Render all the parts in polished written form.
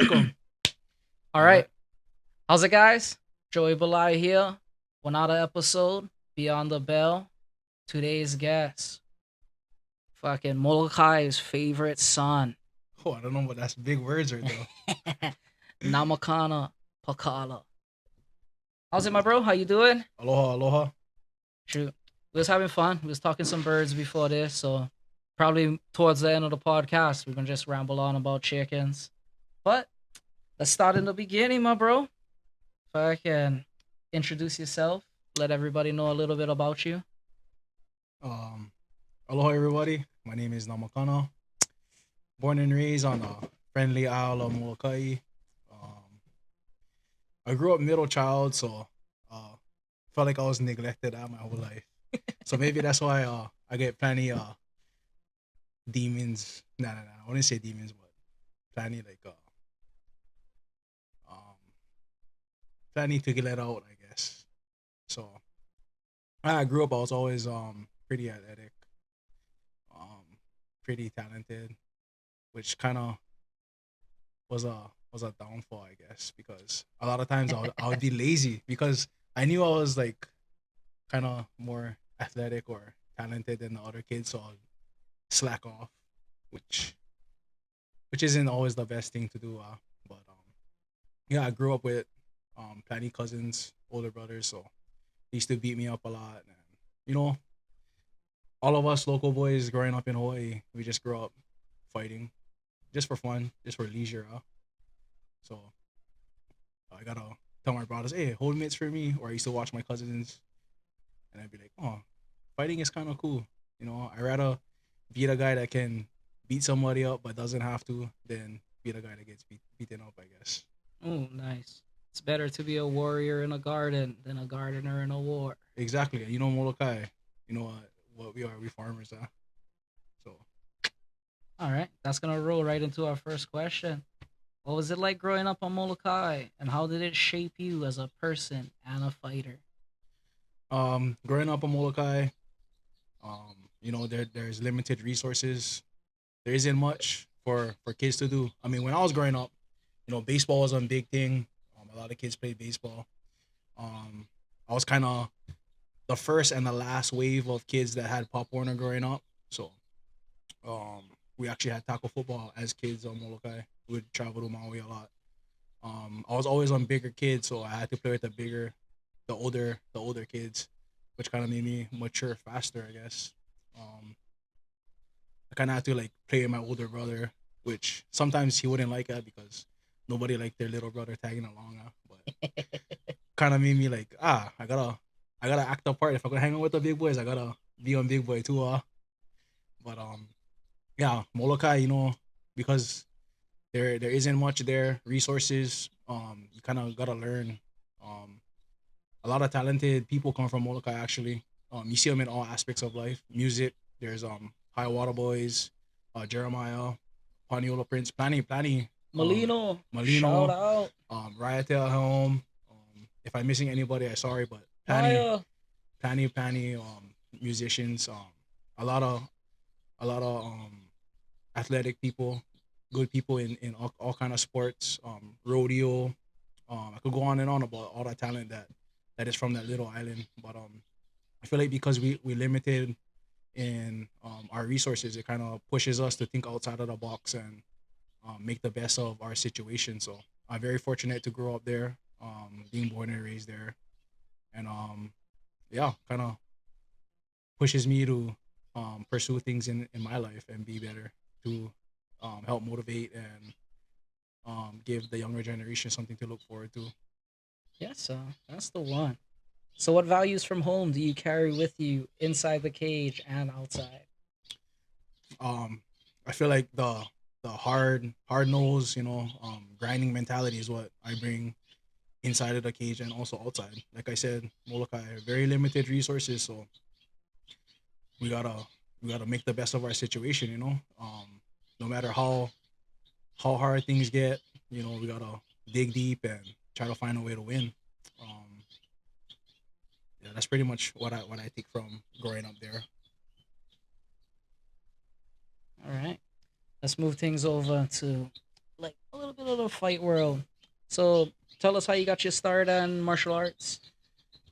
Welcome. All All right. right. How's it, guys? Joey Belai here. Another episode, Beyond the Bell. Today's guest, fucking Molokai's favorite son, Oh, I don't know, but that's big words right there. Namakana Pakala. How's it, my bro? How you doing? Aloha, aloha. Shoot. We was having fun. We was talking some birds before this, so probably towards the end of the podcast, we're gonna just ramble on about chickens. But let's start in the beginning, my bro. If I can introduce yourself, let everybody know a little bit about you. Um, Aloha, everybody. My name is Namakana. Born and raised on the friendly isle of Molokai. Um, I grew up middle child, so felt like I was neglected out my whole life. So maybe that's why I get plenty demons. Nah. I wouldn't say demons, but plenty like um plenty to get let out, I guess. So I grew up. I was always pretty athletic, um pretty talented, which kind of was a downfall, I guess, because a lot of times I would be lazy because I knew I was like kind of more athletic or talented than the other kids, so I'd slack off, which which isn't always the best thing to do. But yeah, I grew up with plenty cousins, older brothers, so they used to beat me up a lot, and you know, all of us local boys growing up in Hawaii, we just grew up fighting just for fun, just for leisure. So I gotta tell my brothers, hey, hold mitts for me. Or I used to watch my cousins, and I'd be like, oh, fighting is kind of cool. I rather beat a guy that can beat somebody up but doesn't have to than beat a guy that gets beaten up, I guess. Oh, nice. It's better to be a warrior in a garden than a gardener in a war. Exactly. Molokai. What we are. We farmers, huh? So, All right, that's gonna roll right into our first question. What was it like growing up on Molokai, and how did it shape you as a person and a fighter? growing up in Molokai, there's limited resources. There isn't much for kids to do. I mean, when I was growing up, baseball was a big thing. A lot of kids played baseball. Um, I was kind of the first and the last wave of kids that had Pop Warner growing up. So um, we actually had tackle football as kids on Molokai. We would travel to Maui a lot. I was always on bigger kids, so I had to play with the older kids, which kind of made me mature faster, I guess. Um, I kind of had to like play with my older brother, which sometimes he wouldn't like that because nobody liked their little brother tagging along. But kind of made me like, I gotta act the part. If I'm gonna hang out with the big boys, I gotta be on big boy too. But yeah, Molokai, because there isn't much there, resources. You kind of gotta learn. Um, a lot of talented people come from Molokai actually. You see them in all aspects of life. Music. There's High Water Boys, Jeremiah, Paniola Prince, Planny, Molino, shout Malino, out. Riot at Helm. If I'm missing anybody, I'm sorry, but Maya. Planny, musicians. A lot of athletic people, good people in all kind of sports. Rodeo. I could go on and on about all that talent that is from that little island, but I feel like because we limited in our resources, it kind of pushes us to think outside of the box and make the best of our situation. So I'm very fortunate to grow up there, being born and raised there, and yeah, kind of pushes me to pursue things in my life and be better to help motivate and give the younger generation something to look forward to. Yes, that's the one. So, what values from home do you carry with you inside the cage and outside? Um, I feel like the hard nose, grinding mentality is what I bring inside of the cage and also outside. Like I said, Molokai very limited resources, so we gotta we gotta make the best of our situation. No matter how hard things get, we gotta dig deep and try to find a way to win. Um, yeah, that's pretty much what I take from growing up there. All right, let's move things over to like a little bit of the fight world. So tell us how you got your start on martial arts.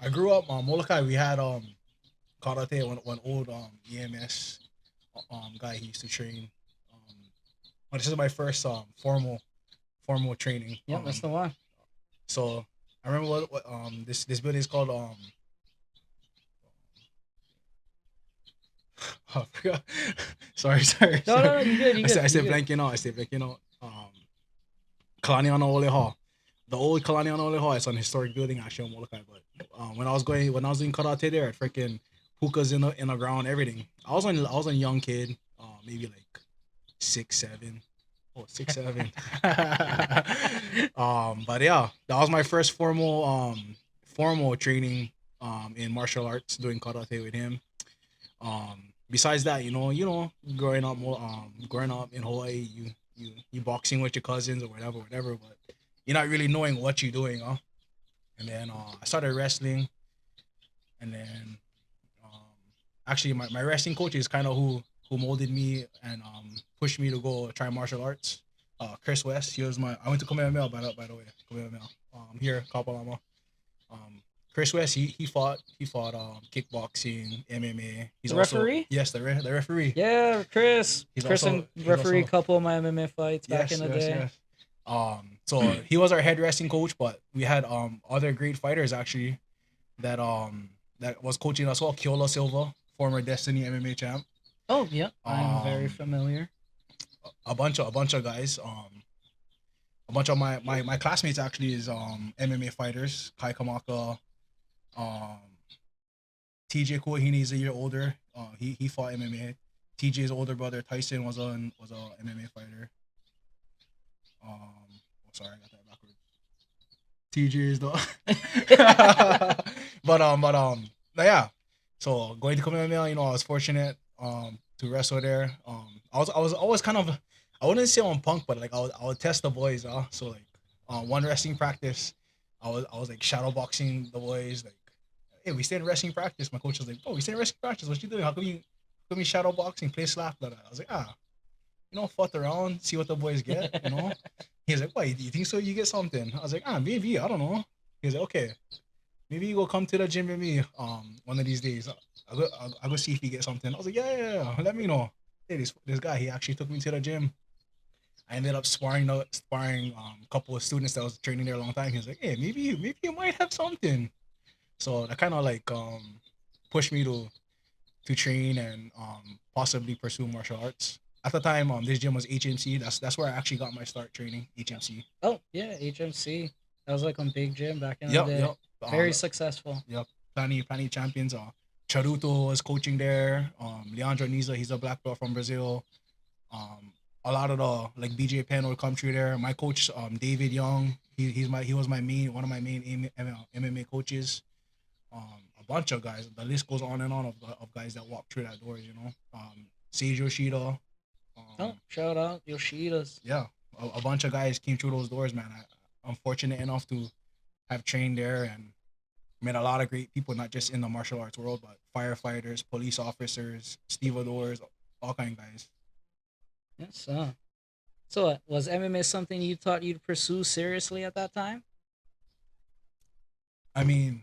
I grew up Molokai. We had karate, one old EMS guy he used to train. Um, but this is my first formal training. Yep, that's the one. So I remember what this building is called I forgot. sorry. No, you good, you good. I said You good. blanking out. Kalaniana Ole Hall. The old Kalaniana Ole Hall. It's an historic building actually on Molokai. But when I was doing karate there, at freaking hookahs in the ground, everything. I was a young kid, maybe like 6'7". Oh, 6'7". But yeah, that was my first formal training in martial arts, doing karate with him. Besides that, growing up in Hawaii, you boxing with your cousins or whatever, but you're not really knowing what you're doing, huh? And then I started wrestling, and then um, actually my wrestling coach is kind of who molded me and pushed me to go try martial arts. Chris West, I went to Kamehameha by the way, Kamehameha, here Kapalama. Um, Chris West, he fought kickboxing, MMA. He's The also, referee? yes, the referee. Yeah, Chris. He's Chris also and he's referee a also couple of my MMA fights back in yes, the yes, day. yes. So he was our head wrestling coach, but we had other great fighters actually that was coaching us well. Kyola Silva, former Destiny MMA champ. Oh, yeah, I'm very Um, familiar. a bunch of guys. A bunch of my classmates actually is MMA fighters. Kai Kamaka, um, TJ Kuahini is a year older. He fought MMA. TJ's older brother Tyson was a MMA fighter. Oh, sorry, I got that backwards. TJ is the, but yeah. So going to Kamehameha, I was fortunate to wrestle there. I was always kind of, I wouldn't say on punk, but like I would test the boys. So like one wrestling practice, I was like shadow boxing the boys. Like, hey, we stay in wrestling practice. My coach was like, oh, we stay in wrestling practice. What you doing? How come you shadow boxing, play slap? Blah, blah. I was like, fuck around, see what the boys get. He's like, what, you think so? You get something? I was like, maybe, I don't know. He's like, okay, maybe you go come to the gym with me one of these days. I'll go see if you get something. I was like, yeah, let me know. Hey, this guy, he actually took me to the gym. I ended up sparring a couple of students that was training there a long time. He was like, hey, maybe you might have something. So that kind of like pushed me to train and possibly pursue martial arts. At the time, this gym was HMC. That's where I actually got my start training. HMC. Oh, yeah, HMC. That was like a big gym back in the Yep, day. yep. Very successful. Yep. Plenty champions. Charuto was coaching there. Leandro Niza, he's a black belt from Brazil. Um, a lot of the like BJ Penn would come through there. My coach, David Young, he was one of my main MMA coaches. A bunch of guys. The list goes on and on of guys that walk through that door. Sage Yoshida. Oh, shout out Yoshida's. Yeah, a bunch of guys came through those doors, man. I'm fortunate enough to have trained there and met a lot of great people, not just in the martial arts world, but firefighters, police officers, stevedores, all kind of guys. Yes, so was MMA something you thought you'd pursue seriously at that time? I mean,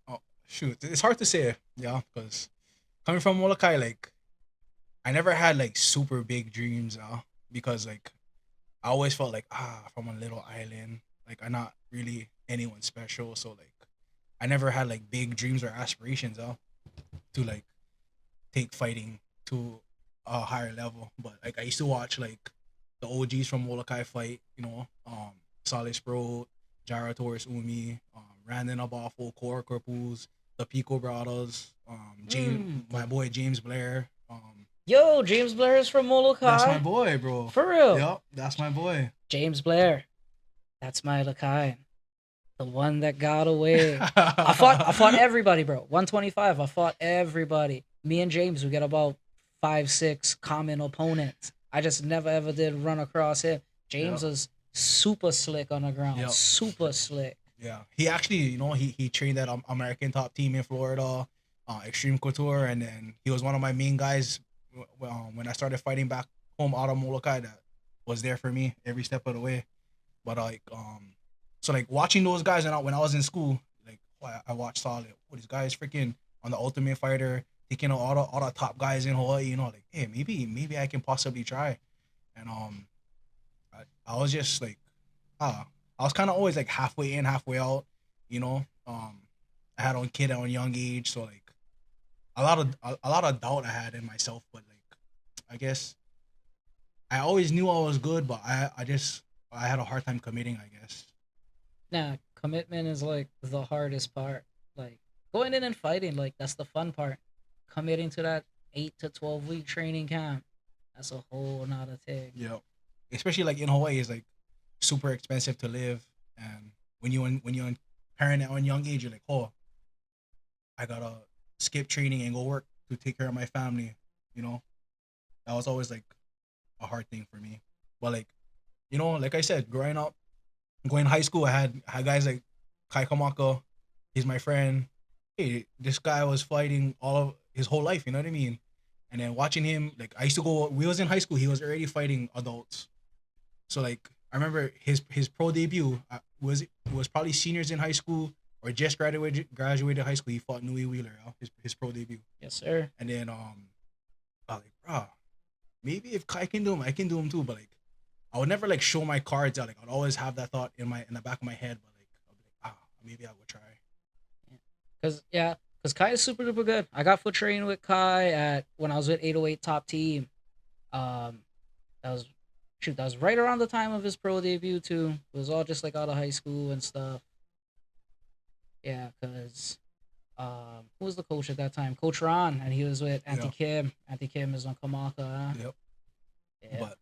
oh, shoot, it's hard to say, yeah, because coming from Molokai, like I never had like super big dreams, because like I always felt like from a little island, like I'm not really anyone special, so like I never had like big dreams or aspirations, to like take fighting to a higher level. But like I used to watch like the OGs from Molokai fight, Solid Pro, Jara Torres Umi, Randon Abafo, Core Corpus, the Pico Brothers, James, Mm. my boy James Blair. Yo, James Blair is from That's my Molokai. boy, bro. For real. Yep, that's my boy. James Blair. That's my Lakai. The one that got away. I fought everybody, bro. 125. I fought everybody. Me and James, we got about 5, 6 common opponents. I just never ever did run across him. James Yep. was super slick on the ground. Yep. Super slick. Yeah, he actually, he trained at American Top Team in Florida, Extreme Couture, and then he was one of my main guys when I started fighting back home out of Molokai. That was there for me every step of the way. But so like watching those guys when I was in school, like I watched Solid. Oh, these guys freaking on the Ultimate Fighter, taking all the top guys in Hawaii. Like hey, maybe I can possibly try. And I was just like ah, I was kind of always like halfway in, halfway out. You know, I had on kid at a young age, so like a lot of doubt I had in myself. But like I guess I always knew I was good, but I had a hard time committing. I guess. Nah, commitment is like the hardest part. Like going in and fighting, like that's the fun part. Committing to that 8 to 12 week training camp, that's a whole nother thing. Yeah, especially like in Hawaii, it's like super expensive to live, and when you're a parent at a young age, you're like, oh, I gotta skip training and go work to take care of my family. You know, that was always like a hard thing for me. But like, like I said, growing up, going to high school, I had guys like Kai Kamaka. He's my friend. Hey, this guy was fighting all of his whole life. You know what I mean? And then watching him, like I used to go. We was in high school. He was already fighting adults. So like I remember his pro debut was probably seniors in high school or just graduated high school. He fought Nui Wheeler, his pro debut. Yes, sir. And then I was like, bro, maybe if Kai can do him, I can do him too. But like I would never like show my cards out. Like I'd always have that thought in the back of my head. But like I'd be like, maybe I would try. Cause Kai is super duper good. I got foot training with Kai at when I was with 808 Top Team. Um, that was that was right around the time of his pro debut too. It was all just like out of high school and stuff. Yeah, cause who was the coach at that time? Coach Ron, and he was with Auntie Yeah. Kim. Auntie Kim is on Kamaka. Huh? Yep. Yeah. But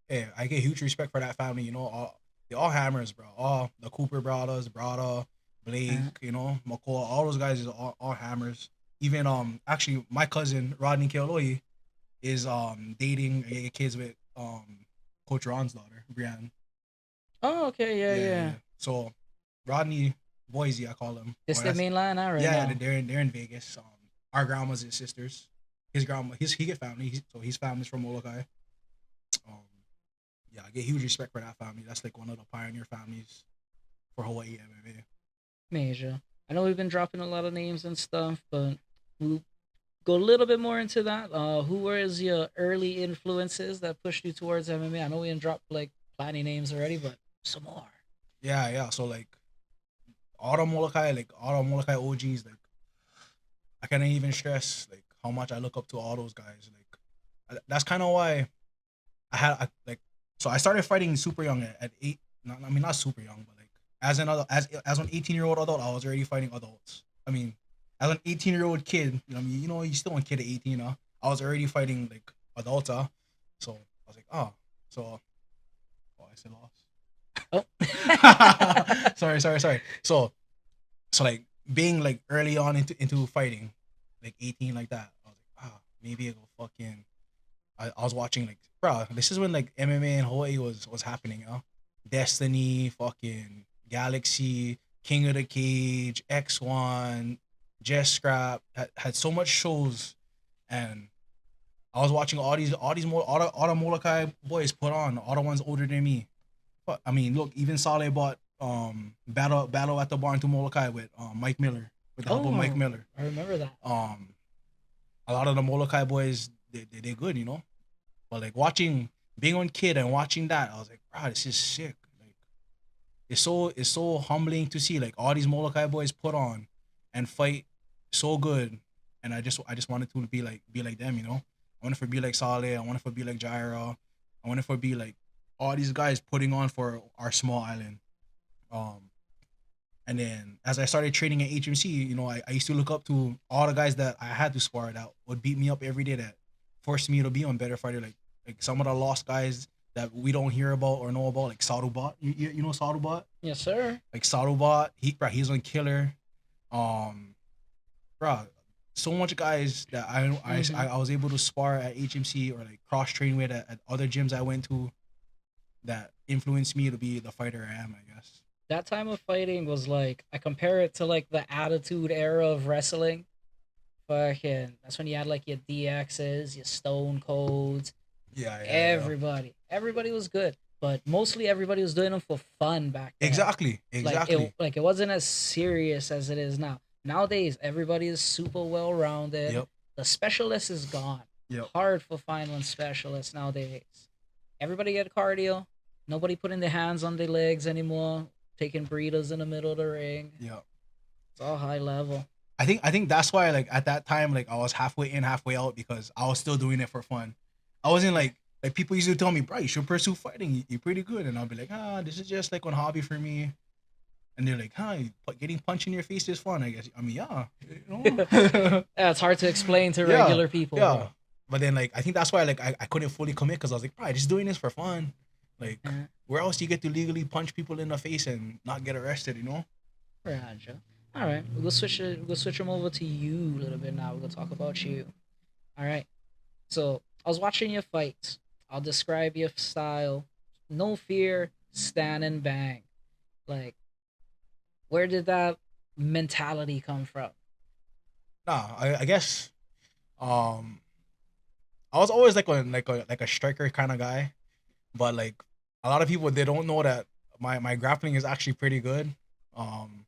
yeah, I get huge respect for that family. They all hammers, bro. All the Cooper brothers, Brada, Blake, Uh, McCall, all those guys is all hammers. Even actually my cousin Rodney Keoloi is dating kids with Coach Ron's daughter, Brianne. oh, okay, yeah, Yeah, yeah. yeah. So Rodney Boise, I call him. This Or the that's main line now right yeah, now. they're in Vegas. Our grandmas and sisters. His grandma, he get family, so his family's from Molokai. Um, yeah, I get huge respect for that family. That's like one of the pioneer families for Hawaii MMA. Major. I know we've been dropping a lot of names and stuff, but we'll go a little bit more into that. Who were your early influences that pushed you towards MMA? I know we didn't drop like plenty names already, but some more. Yeah, yeah. So like all the Molokai OGs, like I can't even stress like how much I look up to all those guys. Like that's kind of why like so I started fighting super young at 8. Not, I mean not super young, but like as an 18-year-old adult, I was already fighting adults. I mean, as an 18-year-old kid, you still a kid at 18, huh? I was already fighting like adults, huh? So I was like, so I said Oh, lost. Sorry. So like being like early on into fighting, like 18 like that, I was like, maybe it'll fucking I was watching like, bro, this is when like MMA in Hawaii was happening, Destiny, fucking Galaxy, King of the Cage, X1, Just Scrap had so much shows, and I was watching all the Molokai boys put on, all the ones older than me. But I mean, look, even Saleh bought battle at the barn to Molokai with Mike Miller, with the help of Mike oh, Miller. I remember that. Um, a lot of the Molokai boys they good, but like being on kid and watching that, I was like, bro, this is sick. Like it's so humbling to see like all these Molokai boys put on and fight so good. And I just wanted to be like them. I wanted to be like Saleh, I wanted to be like Jaira, I wanted to be like all these guys putting on for our small island. Um and then as I started training at HMC, I used to look up to all the guys that I had to spar that would beat me up every day, that forced me to be on better fighter. Like some of the lost guys that we don't hear about or know about, like Sarubat. You know Sarubat? Yes, sir. Like Sarubat, he's on Killer. Um, bro, so much guys that Mm-hmm. I was able to spar at HMC or like cross train with at other gyms I went to, that influenced me to be the fighter I am, I guess. That time of fighting was like I compare it to like the Attitude Era of wrestling. Fucking, that's when you had like your DXs, your Stone Colds, Yeah, yeah, yeah. everybody. everybody was good, but mostly everybody was doing them for fun back then. Exactly, Like it exactly. like it wasn't as serious as it is now. Nowadays, everybody is super well rounded. Yep, The specialist is gone. yep, Hard for find one specialist nowadays. Everybody get cardio. Nobody putting their hands on their legs anymore. Taking breathers in the middle of the ring. yep. It's all high level. I think that's why like at that time like I was halfway in, halfway out because I was still doing it for fun. I wasn't like people used to tell me, bro, you should pursue fighting. You're pretty good, and I'll be like, this is just like one hobby for me. And they're like, getting punched in your face is fun. I guess. I mean, yeah, you know. Yeah, it's hard to explain to Yeah, regular people, yeah. bro. But then like I think that's why like I couldn't fully commit because I was like, bro, just doing this for fun. Like, Yeah. where else do you get to legally punch people in the face and not get arrested? You know? Roger. All right, we'll switch them over to you a little bit now. We're gonna talk about you. All right. So I was watching your fights. I'll describe your style. No fear, stand and bang. Like, where did that mentality come from? Nah, I guess um I was always like a striker kind of guy, but like a lot of people they don't know that my grappling is actually pretty good. Um,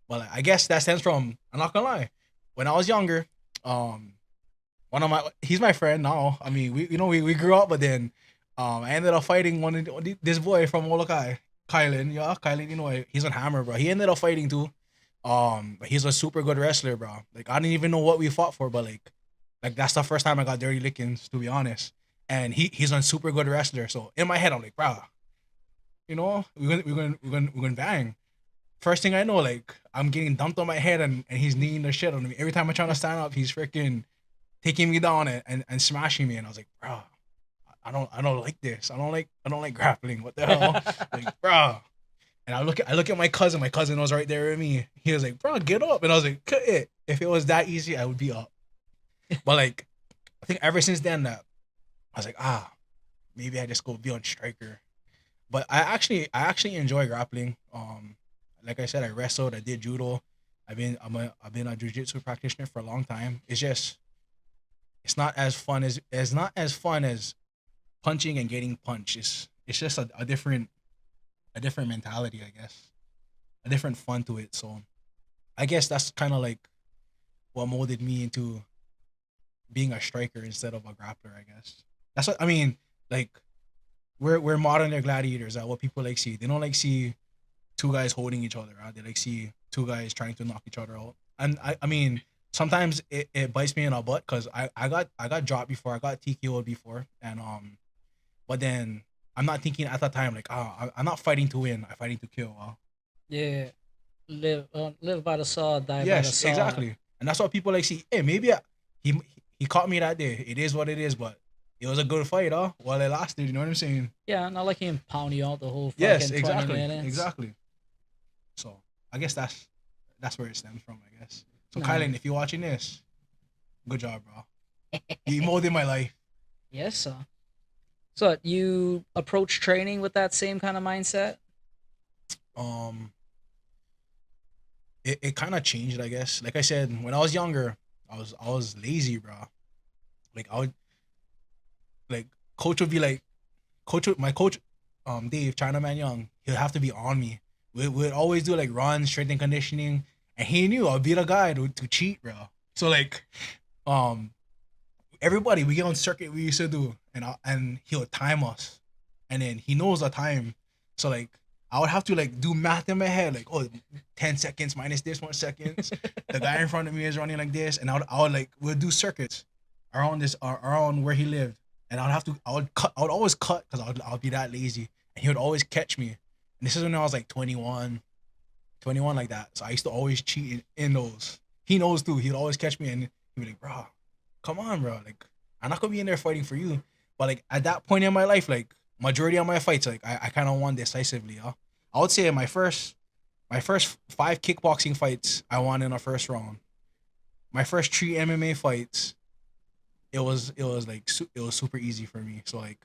but like, I guess that stems from I'm not gonna lie, when I was younger, um, one of my he's my friend now. I mean we grew up, but then I ended up fighting this boy from Molokai, Kylan. Yeah, Kylan. He's on Hammer, bro. He ended up fighting too. But he's a super good wrestler, bro. Like I didn't even know what we fought for, but like that's the first time I got dirty lickings, to be honest. And he's a super good wrestler. So in my head, I'm like, bro, we're gonna bang. First thing I know, like I'm getting dumped on my head and he's kneeing the shit on me. Every time I'm trying to stand up, he's freaking taking me down and smashing me. And I was like, bro, I don't like this. I don't like grappling. What the hell? Like, bro. And I look at my cousin. My cousin was right there with me. He was like, bro, get up. And I was like, cut it. If it was that easy, I would be up. But like, I think ever since then that I was like, maybe I just go be on striker. But I actually enjoy grappling. Like I said, I wrestled, I did judo. I've been a jujitsu practitioner for a long time. It's just it's not as fun as punching and getting punched. It's just a different mentality, I guess. A different fun to it. So I guess that's kind of like what molded me into being a striker instead of a grappler, I guess. That's what I mean. Like we're modern day gladiators. What people like see. They don't like see two guys holding each other. They like see two guys trying to knock each other out. And I mean, sometimes it bites me in the butt because I got dropped before. I got TKO'd before, and but then I'm not thinking at that time like, I'm not fighting to win. I'm fighting to kill. Yeah, live by the sword, die by the Yes, sword. exactly. And that's what people like see. Hey, maybe he caught me that day. It is what it is, but it was a good fight, while it lasted. You know what I'm saying? Yeah, not like him pound you out the whole Yes, fucking 20 exactly, minutes. exactly. So I guess that's where it stems from. I guess. So Nah. Kylan, if you're watching this, good job, bro. You molded my life. Yes, sir. So you approach training with that same kind of mindset? Um, it kind of changed, I guess. Like I said, when I was younger, I was lazy, bro. Like I would like coach would be like my coach, Dave Chinaman Young. He'll have to be on me. We'd always do like runs, strength and conditioning, and he knew I'd be the guy to cheat, bro. So like, um, everybody we get on circuit we used to do, and he'll time us, and then he knows the time. So like I would have to like do math in my head, like, 10 seconds minus this 1 seconds. The guy in front of me is running like this, and I would like we'll do circuits around around where he lived, and I would always cut because I would be that lazy, and he would always catch me. And this is when I was like 21 like that. So I used to always cheat in those. He knows too. He'd always catch me and he'd be like, bro, come on, bro. Like, I'm not gonna be in there fighting for you. But like at that point in my life, like majority of my fights, like I kind of won decisively. I would say my first 5 kickboxing fights, I won in the first round. My first 3 MMA fights, it was super easy for me. So like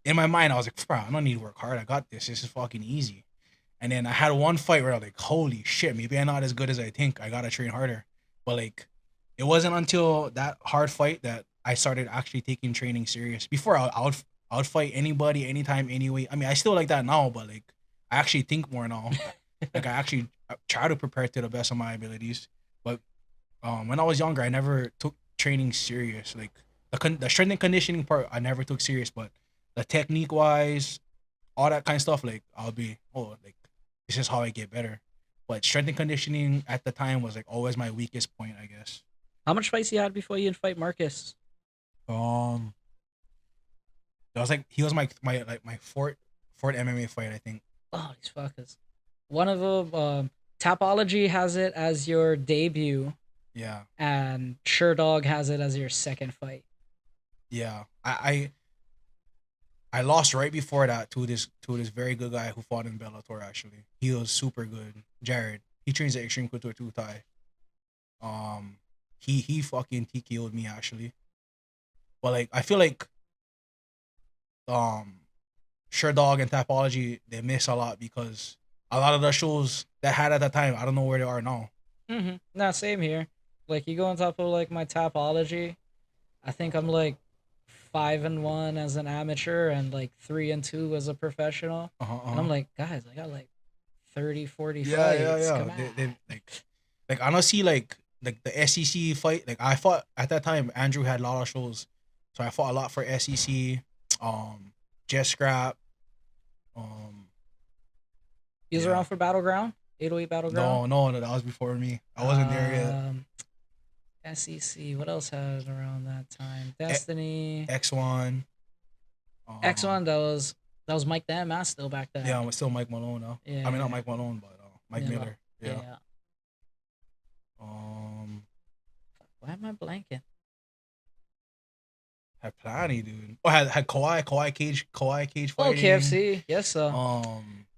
in my mind, I was like, bro, I don't need to work hard. I got this. This is fucking easy. And then I had one fight where I was like, holy shit, maybe I'm not as good as I think. I gotta train harder. But like, it wasn't until that hard fight that I started actually taking training serious. Before I would fight anybody, anytime, anyway. I mean, I still like that now, but like I actually think more now. Like I actually try to prepare to the best of my abilities. But when I was younger, I never took training serious. Like the strength and conditioning part, I never took serious. But the technique wise, all that kind of stuff, like I'll be, oh, like this is how I get better. But strength and conditioning at the time was like always my weakest point, I guess. How much fights you had before you fight Marcus? Um, that was like he was my fourth MMA fight, I think. Oh, these fuckers. One of them, Tapology has it as your debut, Yeah, and Sure Dog has it as your second fight. yeah. I lost right before that to this very good guy who fought in Bellator. Actually, he was super good. Jared. He trains at Extreme Couture 2 Thai. Um, he fucking TKO'd me actually. But like I feel like um Sure Dog and Tapology they miss a lot because a lot of the shows that had at that time I don't know where they are now. Mm-hmm. Nah, same here. Like you go on top of like my Tapology, I think I'm like 5-1 as an amateur and like 3-2 as a professional. Uh-huh, And I'm uh-huh. like, guys, I got like 30, 40 Yeah, yeah, fights. yeah. Come on. They like honestly like the SEC fight. Like I fought at that time. Andrew had a lot of shows, so I fought a lot for SEC. Just Scrap. Um, He was yeah. around for Battleground, 808 Battleground. No, that was before me. I wasn't there yet. Um, SEC. What else had around that time? Destiny. X1. X1. That was Mike Damass still back then. Yeah, I'm still Mike Malone now. I mean, not Yeah. Mike Malone, but Mike Miller. Miller. Yeah. Yeah. Um, Why am I blanking? had plenty, dude. Oh, had Kawhi Cage Oh, fighting. KFC. Yes, sir.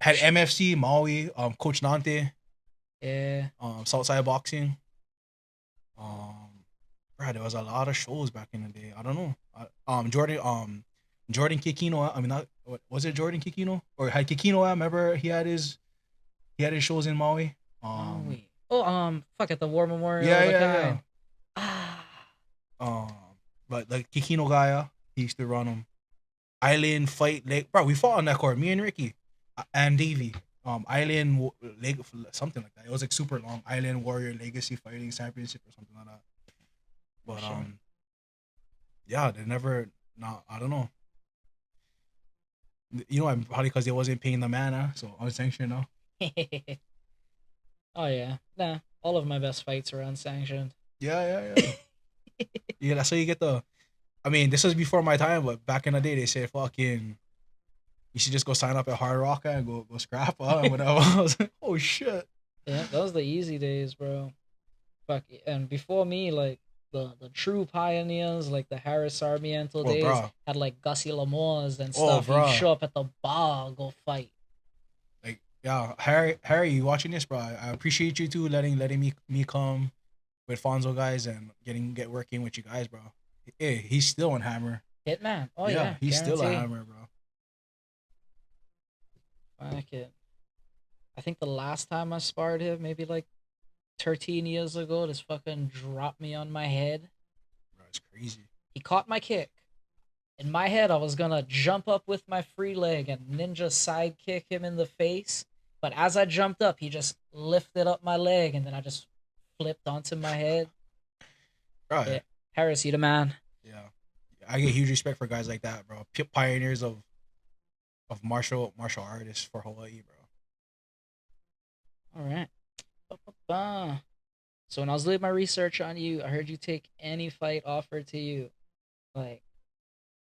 Had MFC Maui. Coach Nante. Yeah. Southside Boxing. Bro, there was a lot of shows back in the day. I don't know. Jordan Kikino. I mean, not was it Jordan Kikino or had Kikino? I remember he had his shows in Maui. Maui. Fuck at the War Memorial. Yeah, The yeah, guy. yeah. Ah. Um, but like Kikino Gaya, he used to run them. Island Fight Lake, bro. We fought on that court. Me and Ricky, and Davey. Lake, something like that. It was like super long. Island Warrior Legacy Fighting Championship or something like that. But Sure. yeah, they never. No, I don't know. You know, I'm probably because they wasn't paying the mana, so unsanctioned now. Oh yeah. Nah. All of my best fights are unsanctioned. Yeah. Yeah, that's how you get the. I mean, this was before my time, but back in the day, they said fucking. You should just go sign up at Hard Rock and go scrap and whatever. I was like, oh shit. Yeah, those are the easy days, bro. Fuck. And before me, like the true pioneers, like the Harris Sarmiento Oh, days, bro. had like Gussie Lamores and Oh, stuff. You bro. show up at the bar, go fight. Like, yeah, Harry, you watching this, bro? I appreciate you too, letting me come with Fonzo guys and get working with you guys, bro. Hey, he's still on Hammer. Hitman. Oh Yeah, yeah, he's still a guarantee. Hammer, bro. Fuck it. I think the last time I sparred him, maybe like 13 years ago, this fucking dropped me on my head. Bro, it's crazy. He caught my kick. In my head, I was gonna jump up with my free leg and ninja sidekick him in the face. But as I jumped up, he just lifted up my leg and then I just flipped onto my head. Bro, Yeah. Harris, you the man. yeah. I get huge respect for guys like that, bro. Pioneers of martial artists for Hawaii, bro. All right. Ba-ba-ba. So when I was doing my research on you, I heard you take any fight offered to you. Like,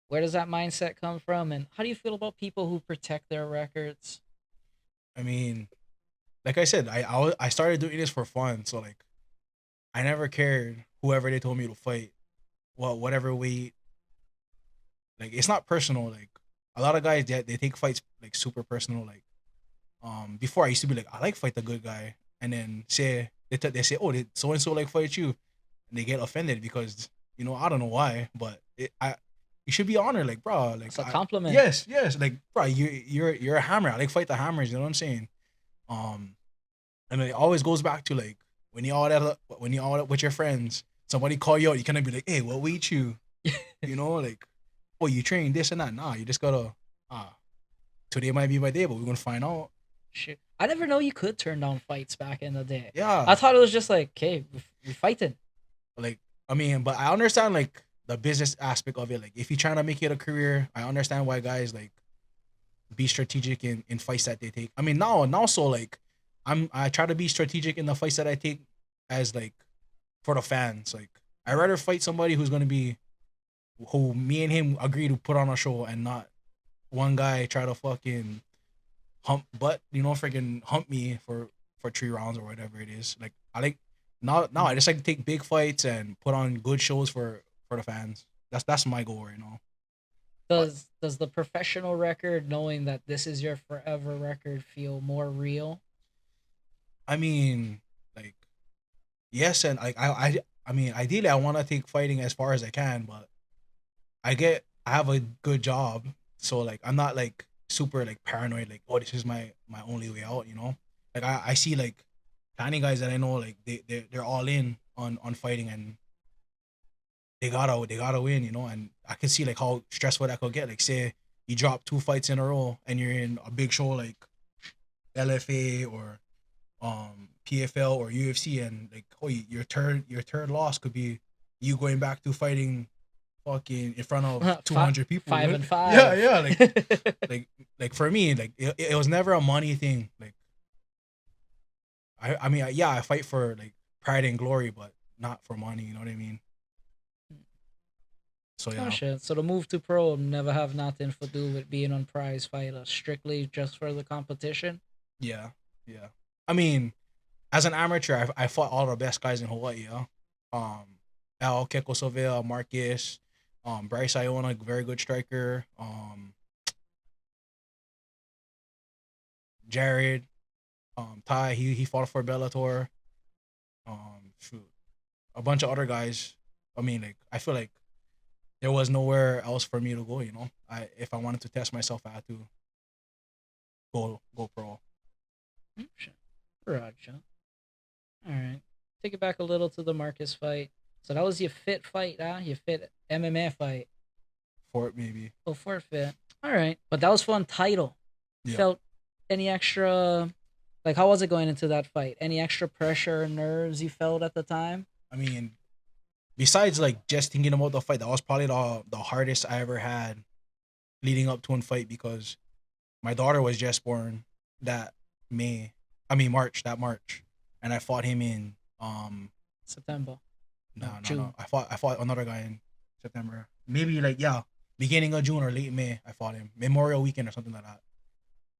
where does that mindset come from? And how do you feel about people who protect their records? I mean, like I said, I started doing this for fun, so like I never cared whoever they told me to fight, whatever weight. Like it's not personal. Like a lot of guys they take fights like super personal. Like before I used to be like I like fight the good guy, and then say they say oh did so and so like fight you, and they get offended because I don't know why, but you should be honored like bro like It's a compliment. yes like bro you're a hammer. I like fight the hammers. You know what I'm saying? Um, and it always goes back to like when you all out with your friends, somebody call you out, you cannot be like, hey, what weight you? Like oh, you train this and that. Nah, you just gotta today might be my day, but we're gonna find out. Shit. I never know you could turn down fights back in the day. I Yeah, thought it was just like, okay, we fighting. like I mean, but I understand like the business aspect of it. Like if you're trying to make it a career, I understand why guys like be strategic in fights that they take. I mean now so like I try to be strategic in the fights that I take as like for the fans. Like I rather fight somebody who's gonna be who me and him agree to put on a show and not one guy try to fucking freaking hump me for 3 rounds or whatever it is. Like I like now I just like to take big fights and put on good shows for the fans. That's my goal right now. But Does the professional record, knowing that this is your forever record, feel more real? I mean, like yes, and like I mean ideally I want to take fighting as far as I can, but I have a good job, so like I'm not like super like paranoid like oh this is my only way out, you know. Like I see like tiny guys that I know like they're all in on fighting and they gotta win, you know. And I can see like how stressful that could get. Like say you drop 2 fights in a row and you're in a big show like LFA or PFL or UFC and like oh your third loss could be you going back to fighting fucking in front of 200 people. Five and Yeah, five. yeah. Like like for me, like it was never a money thing. Like I mean, yeah, I fight for like pride and glory, but not for money. You know what I mean? So Oh yeah, shit! So the move to pro never have nothing to do with being on prize fighter, strictly just for the competition. yeah, yeah. I mean, as an amateur, I fought all the best guys in Hawaii. Yeah, um, Al Keko Silva, Marcus, Bryce Iona, very good striker. Jared, Ty, he fought for Bellator. Shoot, a bunch of other guys. I mean, like I feel like there was nowhere else for me to go. You know, if I wanted to test myself, I had to go pro. Shit. Roger. All right. Take it back a little to the Marcus fight. So that was your fit fight, huh? Your fit MMA fight. For it maybe. Oh, forfeit. All right, but that was fun. Title. Yeah. Felt any extra? Like, how was it going into that fight? Any extra pressure, or nerves you felt at the time? I mean, besides like just thinking about the fight, that was probably the hardest I ever had leading up to a fight because my daughter was just born that May. I mean March, that March. And I fought him in September. no No, no no. June. I fought another guy in September. Maybe like yeah, beginning of June or late May I fought him. Memorial weekend or something like that.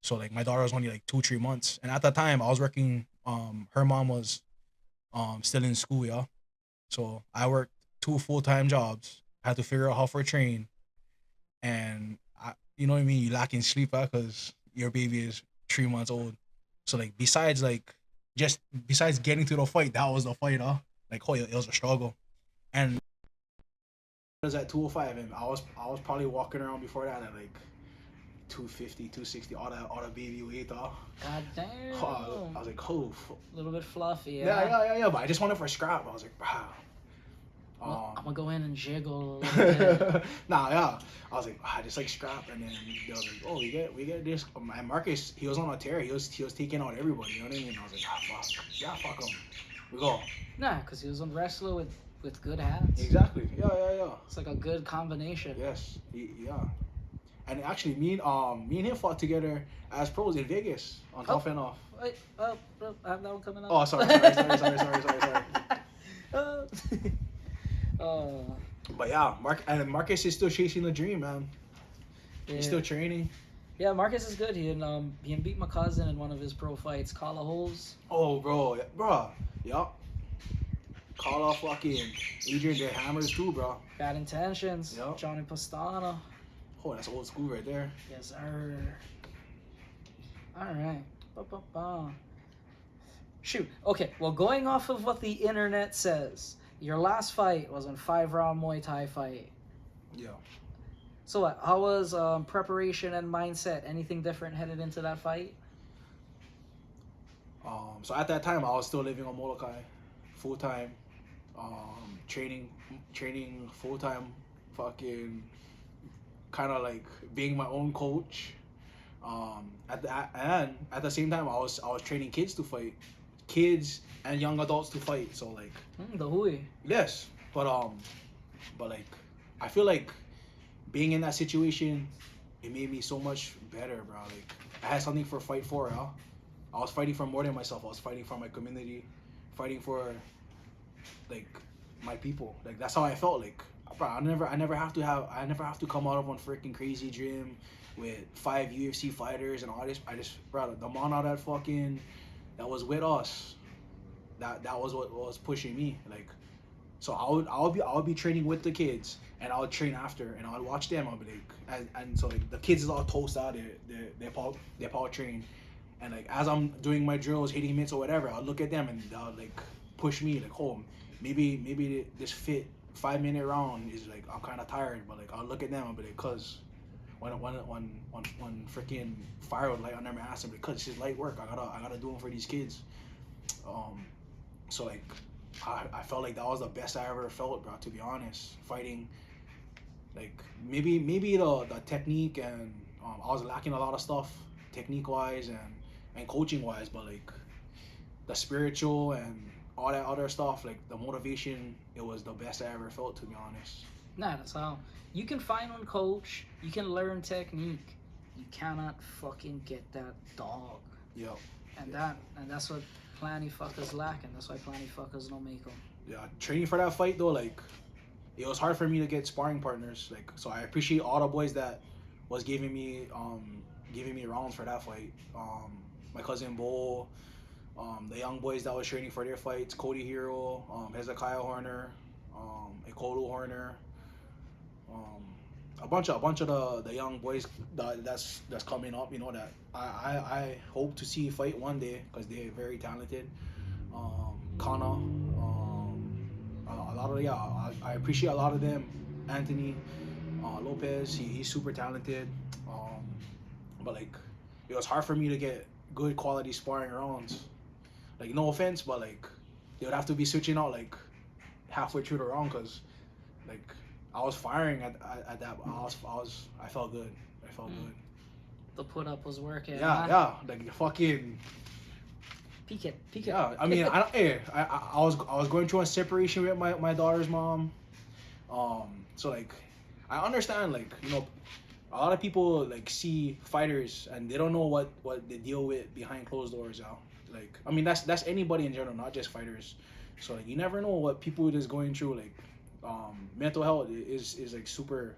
So like my daughter was only like 2 3 months. And at that time I was working her mom was still in school, yeah. So I worked 2 full-time jobs. I had to figure out how to train, and you know what I mean. You lacking sleep because your baby is 3 months old. So like besides getting to the fight, that was the fight, huh? Like oh, it was a struggle, and I was at 205, and I was probably walking around before that at like 250, 260, all that baby weight, huh? God Oh, damn. I was like, oh, A little bit fluffy, yeah. yeah. But I just wanted for a scrap. I was like, wow. Well, I'm gonna go in and jiggle a little bit. Nah, yeah. I was like, I just like scrap, and then they was like, oh, we get this. And Marcus, he was on a tear. He was taking out everybody. You know what I mean? I was like, fuck, yeah, fuck him. We go. Nah, because he was a wrestler with good hands. Exactly. Yeah. It's like a good combination. Yes. Yeah. And actually, me and him fought together as pros in Vegas on Tough and Off. Wait, I have that one coming up. Oh, sorry. Uh, uh, But yeah, Marcus is still chasing the dream, man. yeah. He's still training. Yeah, Marcus is good. He beat my cousin in one of his pro fights, Kala Holes. Oh, bro, yup. Call off fucking Adrian De Hammers too, bro. Bad Intentions. Yep. Johnny Pastana. Oh, that's old school right there. Yes, sir. All right. Ba-ba-ba. Shoot. Okay. Well, going off of what the internet says, your last fight was a 5-round Muay Thai fight. Yeah. So what? How was preparation and mindset? Anything different headed into that fight? So at that time, I was still living on Molokai, full time, training full time, fucking kind of like being my own coach. And at the same time, I was training kids to fight, kids and young adults to fight. So like The hui. yes, but like I feel like being in that situation, it made me so much better, bro. Like I had something for fight for, huh? I was fighting for more than myself. I was fighting for my community, fighting for like my people. Like that's how I felt. Like, bro, I never have to come out of one freaking crazy gym with 5 UFC fighters and all this. I just, bro, the man out that was with us. That was what was pushing me. Like, so I would be training with the kids, and I would train after, and I would watch them. I'll be like, and so like the kids is all toast out. They power train, and like as I'm doing my drills, hitting mitts or whatever, I'll look at them and they'll like push me like, home. Maybe this fit 5 minute round is like I'm kind of tired, but like I'll look at them and be like, cause when freaking fire would light under my ass, and because this is light work, I gotta do them for these kids. Um, so like I felt like that was the best I ever felt, bro. To be honest, fighting like maybe the technique and I was lacking a lot of stuff technique wise and coaching wise, but like the spiritual and all that other stuff, like the motivation, it was the best I ever felt, to be honest. Nah, that's how you can find one coach. You can learn technique. You cannot fucking get that dog. Yeah. And that's what plenty fuckers lacking. That's why plenty fuckers don't make them. Yeah, training for that fight though, like it was hard for me to get sparring partners. Like, so I appreciate all the boys that was giving me rounds for that fight. My cousin Bo, the young boys that was training for their fights, Cody Hero, Hezekiah Horner, Ekolu Horner, um, a bunch of the young boys that's coming up. You know that I hope to see fight one day because they're very talented. Kana, a lot of I appreciate a lot of them. Anthony Lopez, he's super talented. Um, but like it was hard for me to get good quality sparring rounds. Like no offense, but like they would have to be switching out like halfway through the round because like I was firing at that. I felt good. I felt good. The put up was working. Yeah. Like fucking. Peek it. Yeah, I mean, I was going through a separation with my daughter's mom. So like, I understand like a lot of people like see fighters and they don't know what they deal with behind closed doors. Like, I mean that's anybody in general, not just fighters. So like, you never know what people is going through. Like, mental health is like super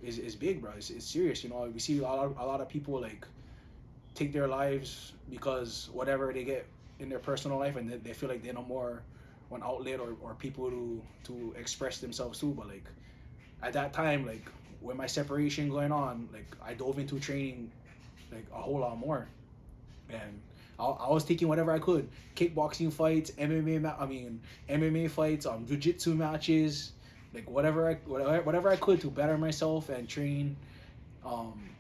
is big, bro. It's serious. We see a lot of people like take their lives because whatever they get in their personal life, and they feel like they know more one outlet or people to express themselves to. But like at that time, like with my separation going on, like I dove into training like a whole lot more, and I was taking whatever I could: kickboxing fights, MMA fights, jiu-jitsu matches, like whatever I could to better myself and train,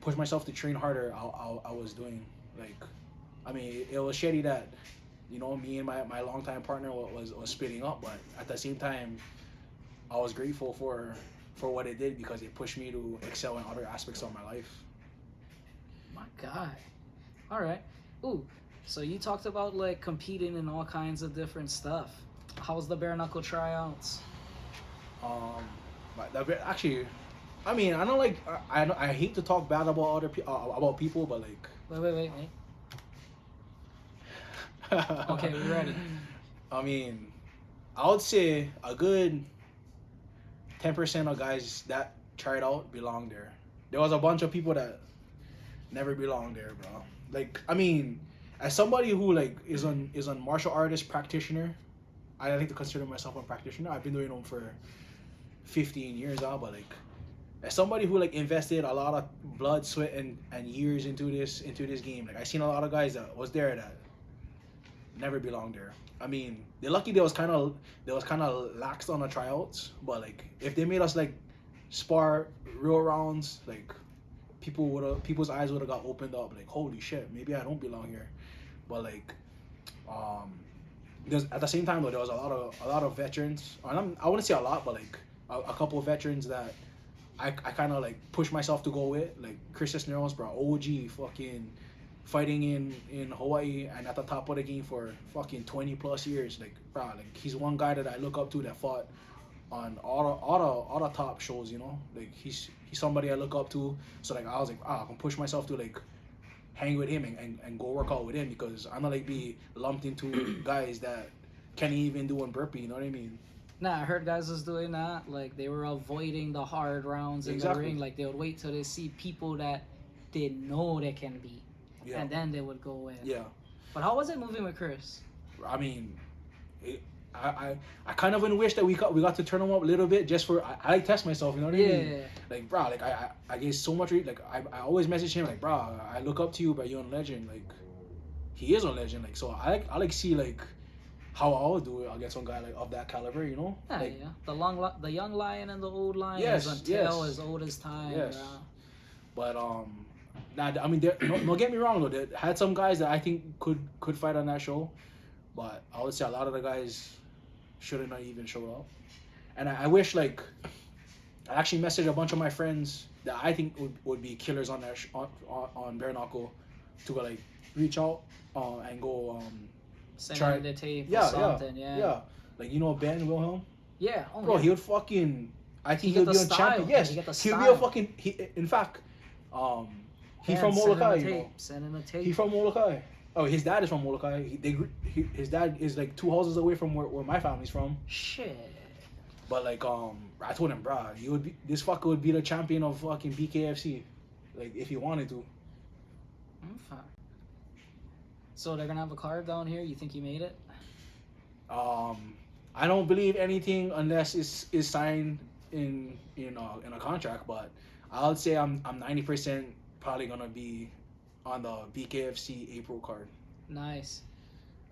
push myself to train harder. I was doing. Like, I mean, it was shitty that me and my longtime partner was splitting up, but at the same time, I was grateful for what it did because it pushed me to excel in other aspects of my life. My God. All right. Ooh. So you talked about like competing in all kinds of different stuff. How's the bare knuckle tryouts? Actually, I mean, I don't like. I hate to talk bad about about people, but like. Wait. Okay, we're ready. I mean, I would say a good 10% of guys that tried out belong there. There was a bunch of people that never belonged there, bro. Like, I mean, as somebody who like is on martial artist practitioner, I like to consider myself a practitioner. I've been doing them for 15 years now, but like as somebody who like invested a lot of blood, sweat, and years into this game, like I seen a lot of guys that was there that never belonged there. I mean, they're lucky they was kind of lax on the tryouts, but like if they made us like spar real rounds, like people's eyes would have got opened up. Like, holy shit, maybe I don't belong here. But like, there's at the same time though there was a lot of veterans. I wouldn't say a lot, but like a couple of veterans that I kind of like push myself to go with like Chris Cisneros, bro, OG, fucking fighting in Hawaii and at the top of the game for fucking 20 plus years. Like, bro, like he's one guy that I look up to that fought on all the top shows. You know, like he's somebody I look up to. So like I was like, I can push myself to like hang with him and go work out with him because I'm not like be lumped into guys that can't even do one burpee. You know what I mean? Nah, I heard guys was doing that. Like they were avoiding the hard rounds in the Exactly. ring. Like they would wait till they see people that they know they can beat, Yeah. and then they would go in. Yeah. But how was it moving with Chris? I mean, it, I kind of wish that we got to turn him up a little bit just for I like test myself. You know what I mean? Yeah. Like, bro, like I get so much like I always message him like, bro, I look up to you, but you're a legend. Like, he is a legend. Like, so I like see like how I would do it against some guy like of that caliber. You know? Yeah, Like, yeah. The young lion and the old lion Yes, is until yes. as old as time. Yes. Bro. But nah, I mean, no, get me wrong though. They had some guys that I think could fight on that show, but I would say a lot of the guys should have not even showed up. And I wish like I actually messaged a bunch of my friends that I think would be killers on that on bare knuckle to like reach out and go Send try in the tape yeah or something. Yeah. like you know Ben Wilhelm. Yeah. Oh, Bro, yeah. he would fucking. I think He he'll get be the a style. champion. Yes, He get the he'll be a style. fucking. In fact, he Man, from send in the Molokai. You tape. know, Send in the tape. he from Molokai. Oh, his dad is from Molokai. His dad is like 2 houses away from where my family's from. Shit. But like, I told him, bro, this fucker would be the champion of fucking BKFC, like if he wanted to. I'm fine. So they're gonna have a card down here. You think he made it? I don't believe anything unless is signed in a contract. But I would say I'm 90% probably gonna be on the BKFC April card. Nice.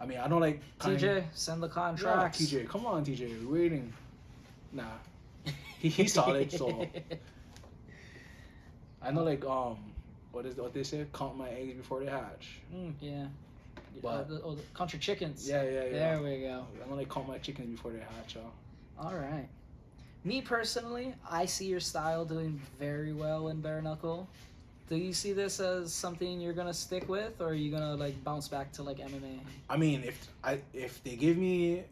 I mean, I don't like TJ, send the Yeah, contracts. TJ, come on, TJ, we're waiting. Nah, he's solid. So I know like what they say? Count my eggs before they hatch. Yeah. But- The country chickens. Yeah. There we go. I know like count my chickens before they hatch, y'all. All right. Me personally, I see your style doing very well in bare knuckle. Do you see this as something you're gonna stick with, or are you gonna like bounce back to like MMA? I mean, if they give me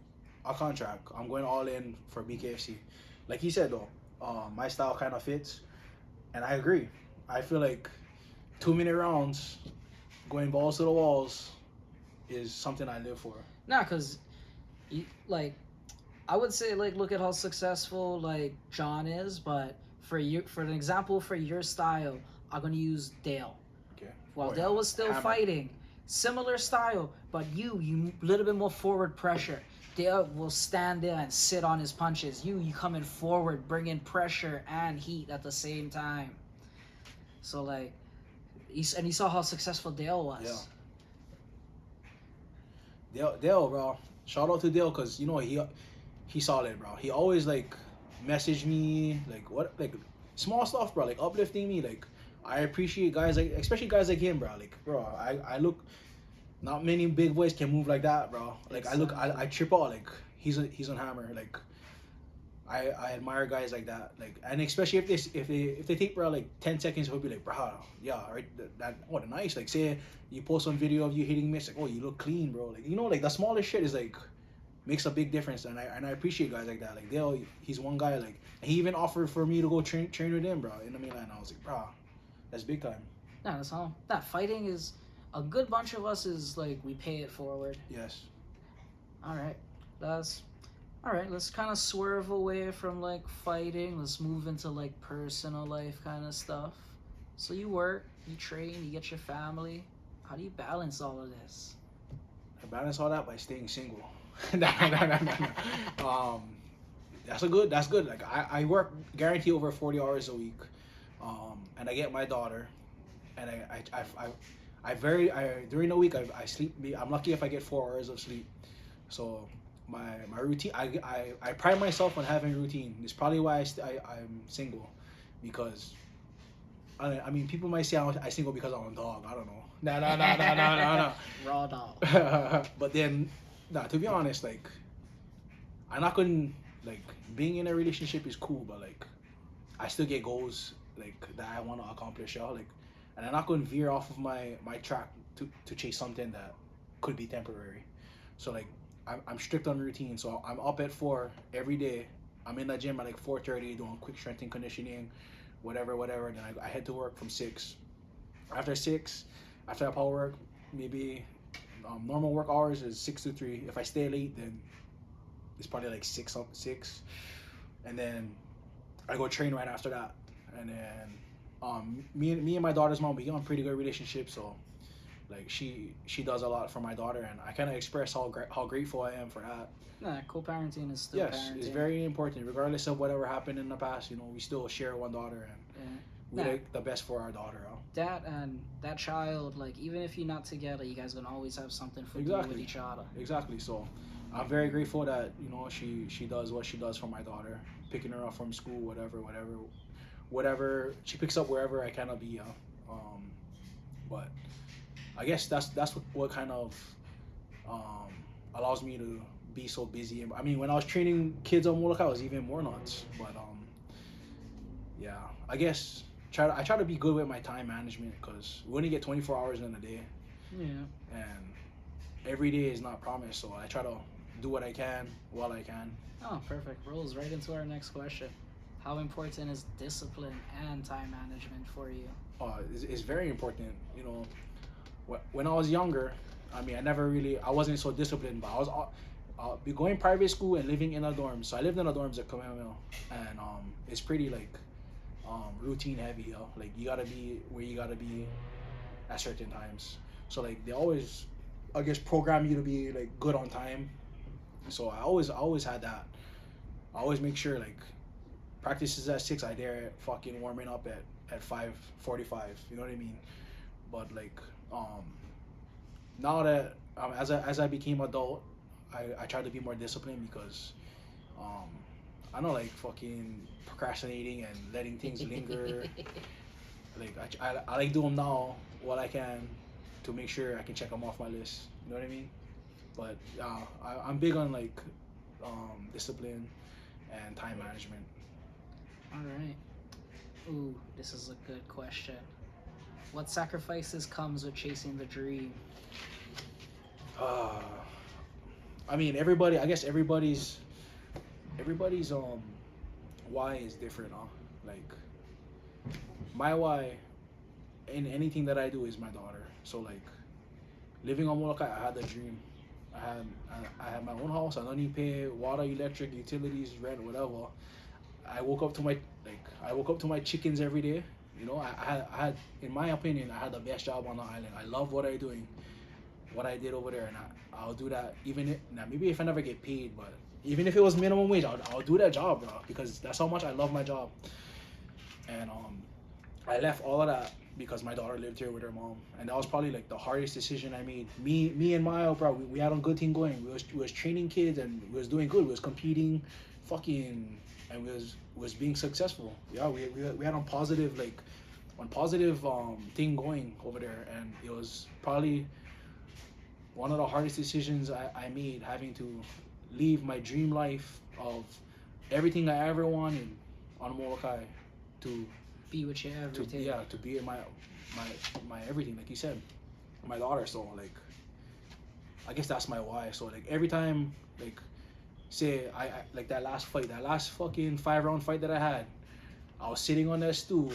a contract, I'm going all in for BKFC. Like he said though, my style kind of fits, and I agree. I feel like 2-minute rounds, going balls to the walls, is something I live for. Nah, cause, like, I would say like look at how successful like John is, but for an example for your style, I'm gonna use Dale. Okay. While Oh, Dale yeah. was still Hammer. fighting, similar style, but you a little bit more forward pressure. Dale will stand there and sit on his punches. You coming forward, bringing pressure and heat at the same time. So like, you saw how successful Dale was. Yeah. Dale, bro. Shout out to Dale, cause you know he solid, bro. He always like message me like small stuff, bro. Like uplifting me. Like I appreciate guys like especially guys like him, bro. Like bro, I look. Not many big boys can move like that, bro. Like I trip out. Like he's on hammer. Like I admire guys like that. Like and especially if they take bro like 10 seconds, he'll be like, bro, yeah, right. That what nice. Like say you post some video of you hitting miss, like oh you look clean, bro. Like you know like the smallest shit is like makes a big difference. And I appreciate guys like that. Like Dale, he's one guy. Like he even offered for me to go train with him, bro. In the mainland, I was like, bro, that's big time. Nah, that's all. That fighting is a good bunch of us is like we pay it forward. Yes. All right, let's kind of swerve away from like fighting. Let's move into like personal life kind of stuff. So you work, you train, you get your family. How do you balance all of this? I balance all that by staying single. No. That's good. Like I work guarantee over 40 hours a week, and I get my daughter, and I during the week I sleep. I'm lucky if I get 4 hours of sleep. So my routine. I pride myself on having a routine. It's probably why I'm single, because I mean people might say I'm single because I'm a dog. I don't know. No. Raw dog. But then, to be honest, like I'm not gonna like being in a relationship is cool, but like I still get goals like that I want to accomplish, like, and I'm not going to veer off of my track to chase something that could be temporary. So like I'm strict on routine. So I'm up at 4 every day. I'm in the gym at like 4:30 doing quick strength and conditioning, whatever. Then I head to work from 6. After 6, after I power work, maybe normal work hours is 6 to 3. If I stay late, then it's probably like 6, and then I go train right after that. And then me and my daughter's mom, we got a pretty good relationship. So like she does a lot for my daughter, and I kind of express how grateful I am for that. Nah, co-parenting is still Yes, parenting. it's very important, regardless of whatever happened in the past. We still share one daughter, and Yeah. we Nah. like the best for our daughter. That and that child, like even if you're not together, you guys gonna always have something for doing with each other. Exactly. So I'm very grateful that she does what she does for my daughter, picking her up from school, whatever she picks up wherever I cannot be. But I guess that's what kind of um, allows me to be so busy. I mean, when I was training kids on Molokai, I was even more nuts. But yeah, I guess I try to be good with my time management, because we only get 24 hours in a day. Yeah. And every day is not promised, so I try to do what I can while I can. Oh, perfect. Rolls right into our next question. How important is discipline and time management for you? It's very important. When I was younger, I mean, I wasn't so disciplined, but I'll be going private school and living in a dorm. So I lived in a dorms at Kamehameha, and it's pretty like routine heavy. Like you gotta be where you gotta be at certain times. So like they always, I guess, program you to be like good on time. So I always had that. I always make sure like practice is at 6. I dare fucking warming up at 5:45. You know what I mean? But like now that as I became adult, I try to be more disciplined, because um I know, like, fucking procrastinating and letting things linger. Like I like doing now what I can to make sure I can check them off my list. You know what I mean? But I'm big on like discipline and time management. All right. Ooh, this is a good question. What sacrifices comes with chasing the dream? Uh, I mean, everybody. I guess everybody's why is different. Like my why in anything that I do is my daughter. So like living on Molokai, I had the dream. I had my own house. I don't need to pay water, electric, utilities, rent, whatever. I woke up to my chickens every day. I had, in my opinion, I had the best job on the island. I love what I doing, what I did over there, and I'll do that even if, now maybe if I never get paid, but even if it was minimum wage, I'll do that job, bro, because that's how much I love my job. And I left all of that because my daughter lived here with her mom, and that was probably like the hardest decision I made. Me and Maya, bro, we had a good thing going. We was training kids, and we was doing good. We was competing, fucking, and we was being successful. Yeah, we had a positive thing going over there, and it was probably one of the hardest decisions I made, having to leave my dream life of everything I ever wanted on Molokai to Be with you every day. to be in my everything, like you said, my daughter. So like I guess that's my why. So like every time, like, say I like that last fucking 5 round fight that I had, I was sitting on that stool,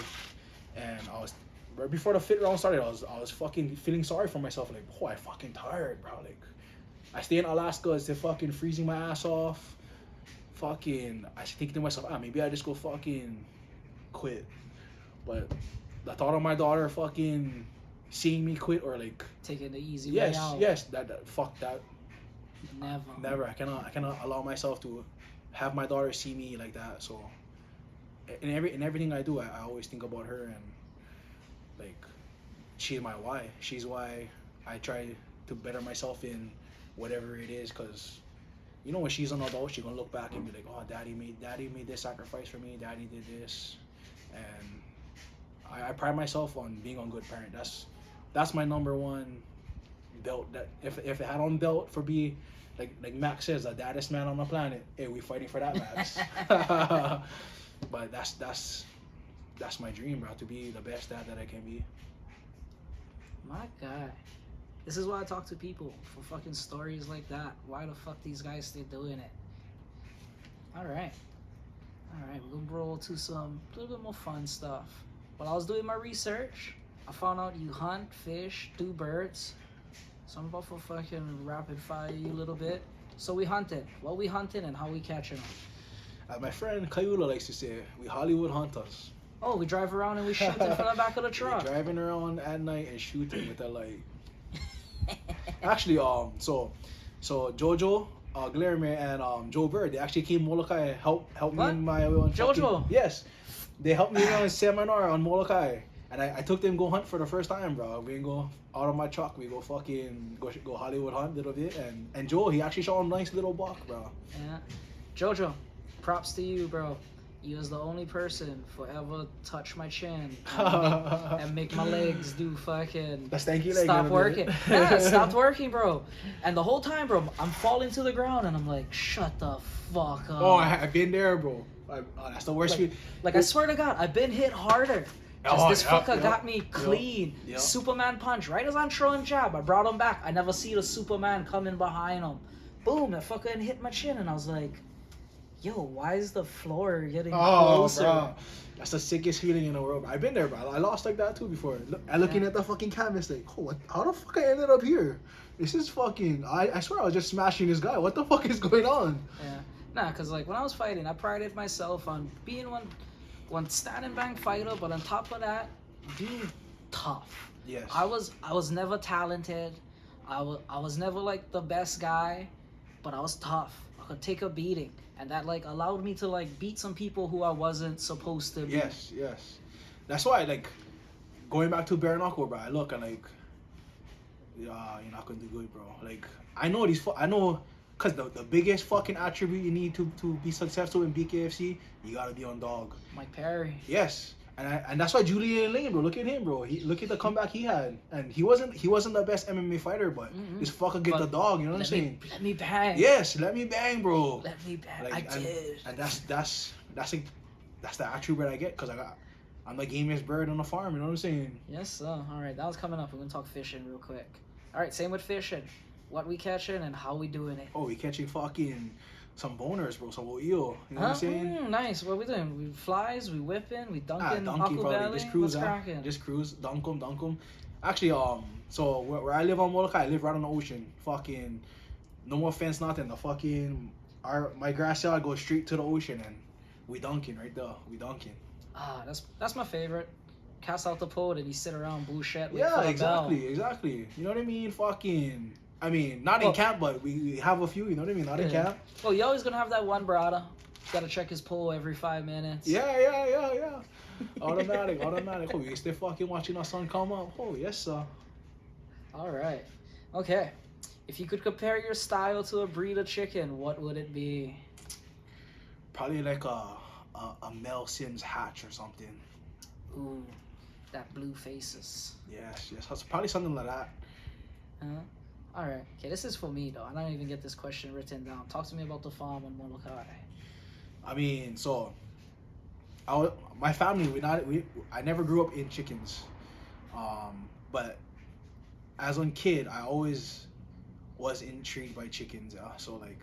and I was right before the 5th round started. I was fucking feeling sorry for myself. Like, oh, I fucking tired, bro. Like, I stay in Alaska. It's fucking freezing my ass off. Fucking, I should think to myself, maybe I just go fucking quit. But the thought of my daughter fucking seeing me quit, or like, Taking the easy way out. yes, that fuck that. Never. I cannot allow myself to have my daughter see me like that. So in everything I do, I always think about her, and like she's my why. She's why I try to better myself in whatever it is, because when she's an adult, she's gonna look back and be like, oh, daddy made this sacrifice for me, daddy did this. And I pride myself on being a good parent. That's my number one belt. That if it had on belt for be like Max says, the daddest man on the planet, hey, we fighting for that, Max. But that's that's my dream, bro, to be the best dad that I can be. My guy. This is why I talk to people for fucking stories like that. Why the fuck these guys still doing it? Alright. Alright, we're gonna roll to some little bit more fun stuff. While I was doing my research, I found out you hunt, fish, do birds. So I'm about to fucking rapid fire you a little bit. So we hunted. What we hunting and how we catching them? My friend Kayula likes to say, we Hollywood hunters. Oh, we drive around and we shoot in from the back of the truck. We're driving around at night and shooting with a light. Actually, so Jojo, Guillermo, and Joe Bird, they actually came Molokai, help me What? in my Jojo? Yes, they helped me on a seminar on Molokai, and I took them go hunt for the first time, bro. We go out of my truck, we go fucking go Hollywood hunt a little bit, and Joe, he actually shot a nice little buck, bro. Yeah, Jojo, props to you, bro. You was the only person forever touch my chin and make my legs do fucking The stanky leg. stop working. Yeah, it stopped working, bro. And the whole time, bro, I'm falling to the ground and I'm like, shut the fuck up. Oh, I've been there, bro. That's the worst feeling. Like I swear to God, I've been hit harder. This fucker got me clean. Yep. Superman punch. Right as I'm throwing jab, I brought him back. I never see the Superman coming behind him. Boom, that fucker hit my chin and I was like, yo, why is the floor getting closer? Bro. That's the sickest feeling in the world. I've been there, bro. I lost like that too before. Looking at the fucking canvas, like, oh, how the fuck I ended up here? This is fucking. I swear I was just smashing this guy. What the fuck is going on? Yeah, nah, cause like when I was fighting, I prided myself on being one standing bank fighter, but on top of that, being tough. Yes. I was never talented. I was never like the best guy, but I was tough. I could take a beating. And that like allowed me to like beat some people who I wasn't supposed to beat. Yes. That's why like going back to bare knuckle, bro. I look and like, yeah, you're not gonna do good, bro. Like I know cause the biggest fucking attribute you need to be successful in BKFC, you gotta be on dog. Mike Perry. Yes. And that's why Julian Lane, bro. Look at him, bro. Look at the comeback he had, and he wasn't the best MMA fighter, but this fucker get the dog. You know what I'm saying? Let me bang. Yes, let me bang, bro. Let me bang. Like, I did. And that's the attribute I get because I'm the gamiest bird on the farm. You know what I'm saying? Yes, sir. All right, that was coming up. We're gonna talk fishing real quick. All right, same with fishing. What we catching and how we doing it. Oh, we catching fucking some boners, bro. Some eel. You know what I'm saying? Nice. What we doing? We flies. We whipping. We dunking. Donkey probably. Belly. Just cruise, What's cracking? Just cruise. Dunk 'em. Actually, so where I live on Molokai, I live right on the ocean. Fucking, no more fence, nothing. The fucking, my grass yard goes straight to the ocean, and we dunking right there. We dunking. That's my favorite. Cast out the pole and you sit around bullshit. Yeah, exactly. You know what I mean? Fucking. I mean, not in camp, but we have a few. You know what I mean? Not in camp. Well, you're always gonna have that one brother. Gotta check his pole every 5 minutes. Yeah. Automatic. Oh, we still fucking watching our son come up. Oh, yes, sir. All right. Okay. If you could compare your style to a breed of chicken, what would it be? Probably like a Mel Sims hatch or something. Ooh, that blue faces. Yes. That's probably something like that. All right. Okay, this is for me though. I don't even get this question written down. Talk to me about the farm on Molokai. I mean, so my family, I never grew up in chickens, but as a kid, I always was intrigued by chickens. So like,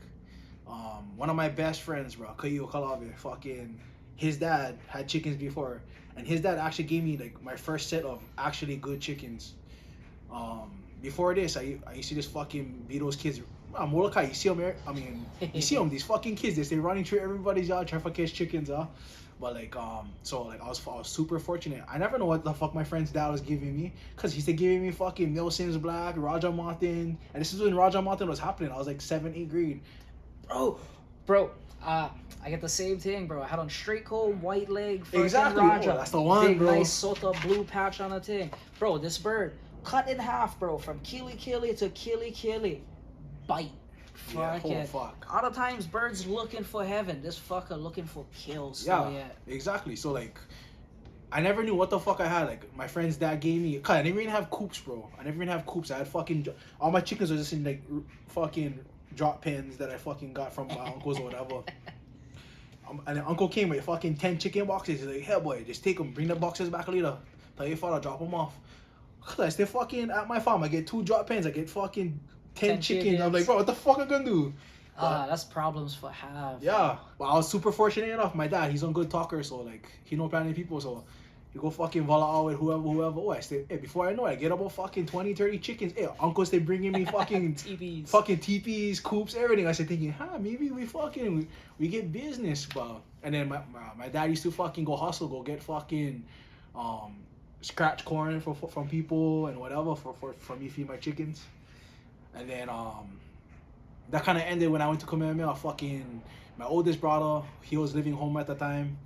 one of my best friends, bro, Kayo Kalave, fucking, his dad had chickens before, and his dad actually gave me like my first set of actually good chickens. Before this, I used to just fucking beat those kids. Molokai, you see them, you see them, these fucking kids, they stay running through everybody's yard trying to catch chickens, But like, so like I was super fortunate. I never know what the fuck my friend's dad was giving me, cause he's giving me fucking Milson's Black, Raja Martin, and this is when Raja Martin was happening. I was like 7th, 8th grade. Bro, I get the same thing, bro. I had on straight comb, white leg, Exactly. Raja. Oh, that's the one, big, bro. Nice sort of blue patch on the thing. Bro, this bird, cut in half, bro, from kili to kili. Bite. Yeah, oh, fuck. Other times, birds looking for heaven. This fucker looking for kills. Yeah, exactly. So like, I never knew what the fuck I had. Like, my friend's dad gave me, cause I didn't even have coops, bro. I had fucking, all my chickens were just in like fucking drop pins that I fucking got from my uncles or whatever. And then Uncle came with fucking 10 chicken boxes. He's like, "Hey boy, just take them. Bring the boxes back later. Tell your father drop them off." Cause I stay fucking at my farm. I get 2 drop pens. I get fucking 10 chickens. I'm like, bro, what the fuck I gonna do? That's problems for half. Yeah, but I was super fortunate enough. My dad, he's a good talker, so like he know plenty of people, so you go fucking voila out with whoever. Oh, I stay. Hey, before I know it, I get about fucking 20, 30 chickens. Hey, uncles, they bringing me fucking TVs. fucking teepees, coops, everything. I said thinking, maybe we get business, but and then my dad used to fucking go hustle, go get fucking scratch corn from people and whatever for me feed my chickens, and then that kind of ended when I went to Kamehameha. Fucking my oldest brother, he was living home at the time,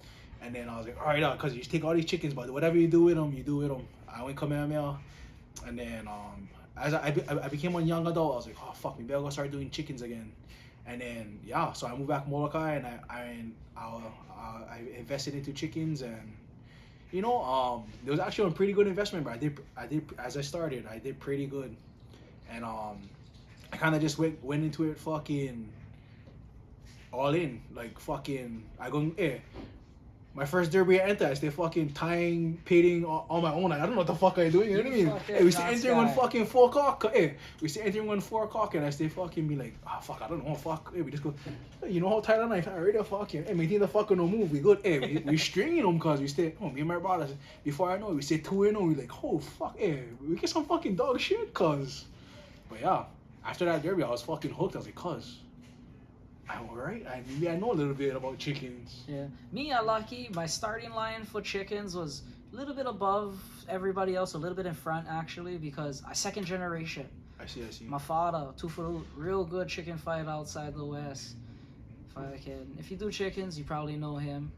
and then I was like, all right, cause you take all these chickens, but whatever you do with them, you do with them. I went Kamehameha, and then as I became a young adult, I was like, oh fuck, maybe I'll go start doing chickens again, and then yeah, so I moved back to Molokai, and I invested into chickens, and you know, it was actually a pretty good investment, but I did as I started, I did pretty good, and I kind of just went into it fucking all in. Like fucking, I go, my first derby I entered, I stay fucking tying, pitting on my own. I don't know what the fuck I'm doing, you know what I mean? Hey, we stay entering on fucking 4 o'clock. Hey, we stay entering on 4 o'clock and I stay fucking be like, fuck, I don't know, fuck. Hey, we just go, hey, you know how tight I already fucking, hey, maintain the fucking no move. We good, hey, we stringing them cause we stay, me and my brothers, before I know it, we stay 2-0, we like, oh fuck, hey, we get some fucking dog shit cause, but yeah. After that derby, I was fucking hooked. I was like, cuz, I'm alright. Maybe I know a little bit about chickens. Yeah. Me, I lucky. My starting line for chickens was a little bit above everybody else, a little bit in front actually, because I second generation. I see. My father, 2 foot, real good chicken fight outside the West. If you do chickens, you probably know him.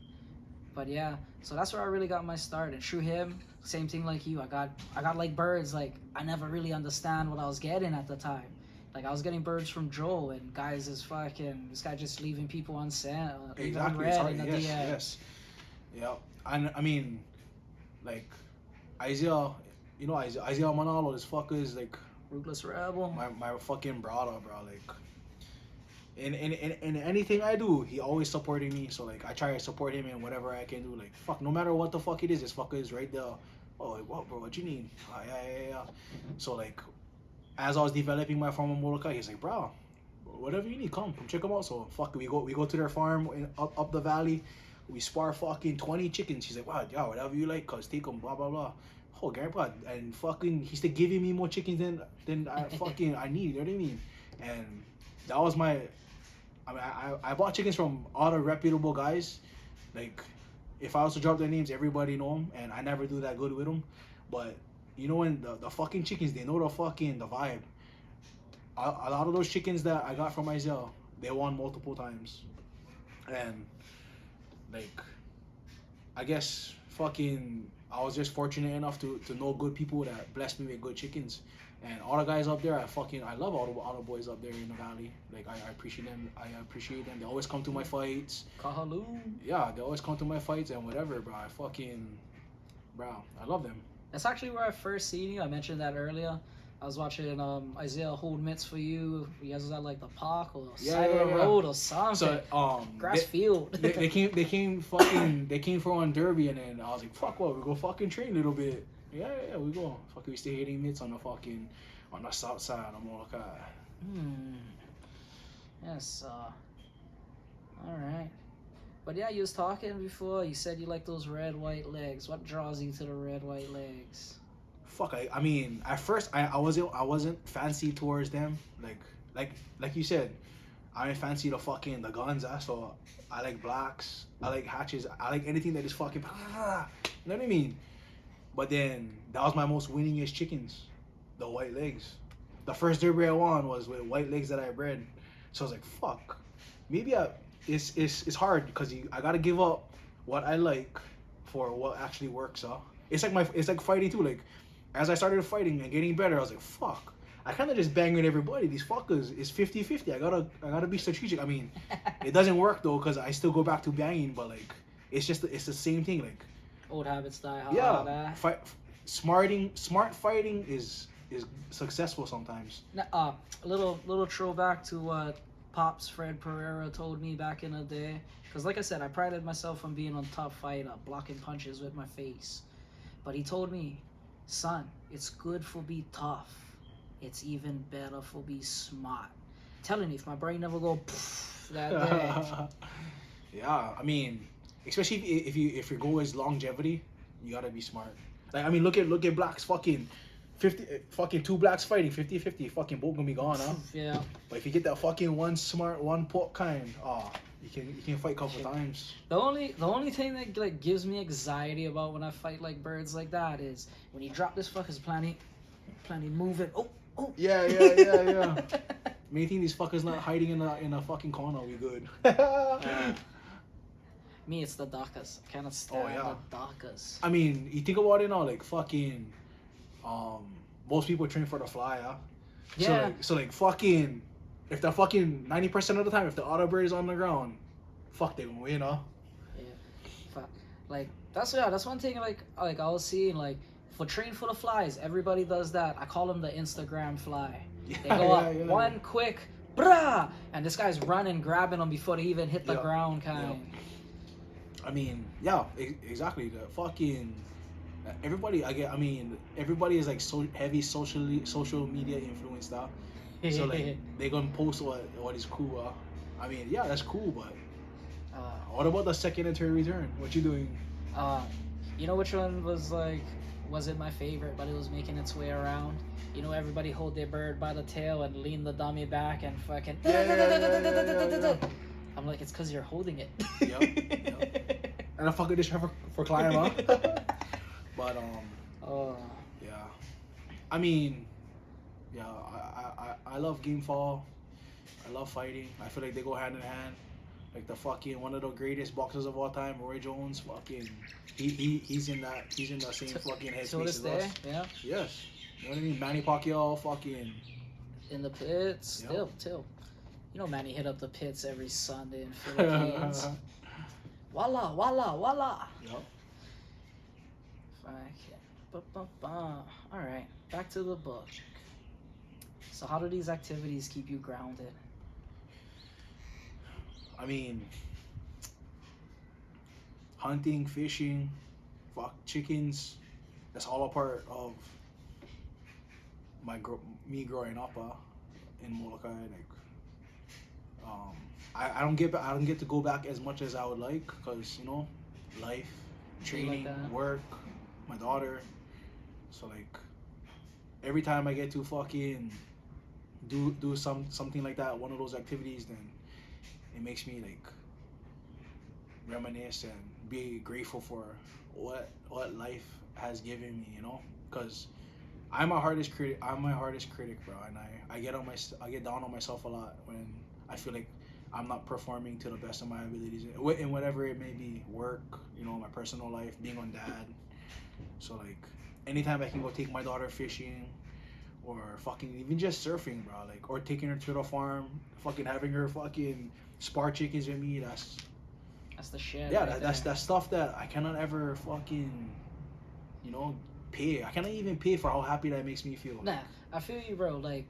But yeah, so that's where I really got my start. And through him, same thing like you. I got like birds. Like I never really understand what I was getting at the time. Like I was getting birds from Joe, and guys is fucking this guy just leaving people on sand, Exactly. red in the DM. Yes. Yeah. And I mean, like Isaiah, you know Isaiah Manalo, this fucker is like Ruthless Rebel. my fucking brother, bro. Like in anything I do, he always supporting me. So like I try to support him in whatever I can do. Like fuck, no matter what the fuck it is, this fucker is right there. Oh, like, what, bro? What you need? Yeah. So like, as I was developing my farm in Molokai, he's like, bro, whatever you need, come check them out. So fuck, we go to their farm up the valley. We spar fucking 20 chickens. He's like, wow, yeah, whatever you like, cuz take them, blah blah blah. Oh, grandpa, and fucking, he's still giving me more chickens than I fucking I need. You know what I mean? And that was my. I mean, I bought chickens from all the reputable guys. Like, if I was to drop their names, everybody know them, and I never do that good with them. But you know, when the fucking chickens, they know the vibe. A lot of those chickens that I got from Isaiah, they won multiple times, and like, I guess fucking, I was just fortunate enough to know good people that blessed me with good chickens. And all the guys up there, I love all the boys up there in the valley. Like I appreciate them. They always come to my fights. Kahaloo. Yeah, they always come to my fights and whatever, bro. I love them. That's actually where I first seen you. I mentioned that earlier. I was watching Isaiah hold mitts for you. You guys was at like the park or side of the road or something. So grass field. they came for one derby, and then I was like, fuck, what, we go fucking train a little bit. Yeah, we go. Fucking, we stay hitting mitts on the south side of Molokai. Yes. All right. But yeah, you was talking before. You said you like those red white legs. What draws you to the red white legs? Fuck, I mean, at first I wasn't fancy towards them. Like you said, I didn't fancy the guns. So I like blacks. I like hatches. I like anything that is fucking. You know what I mean? But then that was my most winningest chickens, the white legs. The first derby I won was with white legs that I bred. So I was like, fuck, maybe it's hard because I gotta give up what I like for what actually works. It's like fighting too. Like, as I started fighting and getting better, I was like, fuck, I kind of just bang with everybody. These fuckers is 50-50. I gotta be strategic. I mean, it doesn't work though because I still go back to banging, but like it's the same thing. Like, old habits die hard. Yeah, smart fighting is successful sometimes. A little throwback to what Pops Fred Pereira told me back in the day. Because, like I said, I prided myself on being a tough fighter, blocking punches with my face. But he told me, son, it's good for be tough. It's even better for be smart. Telling you, if my brain never go that day. Yeah, I mean, especially if your goal is longevity, you gotta be smart. Like, I mean, look at blacks fucking 50 fucking two blacks fighting 50-50, fucking both gonna be gone, huh? Yeah. But if you get that fucking one smart one pot kind, you can fight a couple times. The only thing that like gives me anxiety about when I fight like birds like that is when you drop this fucker's planning moving. Oh. Yeah. Me think these fuckers not hiding in a fucking corner, we good. Me, it's the Dakas. I cannot stand the Dakas. I mean, you think about it now, like fucking, most people train for the fly, huh? Yeah. So like fucking, if the fucking 90% of the time, if the auto bird is on the ground, fuck, they gonna win, huh? Yeah. Fuck. Like that's one thing. Like I was seeing like for train for the flies, everybody does that. I call them the Instagram fly. They go up one quick, brah, and this guy's running, grabbing them before they even hit the ground, kind. Yep. I mean, yeah, exactly. The fucking everybody. Everybody is like so heavy social media influenced, huh? So like they gonna post what is cool. I mean, yeah, that's cool, but what about the second and third return? What you doing? You know which one wasn't my favorite, but it was making its way around. You know, everybody hold their bird by the tail and lean the dummy back and fucking. Yeah. I'm like, it's because you're holding it. Yep. And I fucking just have for climb, huh? But yeah. I mean, yeah. I love game fall. I love fighting. I feel like they go hand in hand. Like the fucking one of the greatest boxers of all time, Roy Jones. Fucking, he's in that same fucking headspace as us. Yeah. Yes. You know what I mean? Manny Pacquiao, fucking in the pits. Still. You know, Manny hit up the pits every Sunday in Philippines. Voila. Yep. All right, back to the book. So, how do these activities keep you grounded? I mean, hunting, fishing, chickens. That's all a part of me growing up in Molokai. Like, I don't get to go back as much as I would like because life, training, work, my daughter. So like every time I get to fucking do something like that, one of those activities, then it makes me like reminisce and be grateful for what life has given me, because I'm my hardest critic, bro, and I get down on myself a lot when I feel like I'm not performing to the best of my abilities in whatever it may be, work, my personal life, being on dad. So like anytime I can go take my daughter fishing or fucking even just surfing, bro, like, or taking her to the farm, fucking having her fucking spar chickens with me, that's the shit. Yeah, that's stuff that I cannot ever fucking pay. I cannot even pay for how happy that makes me feel. Nah, I feel you, bro. Like,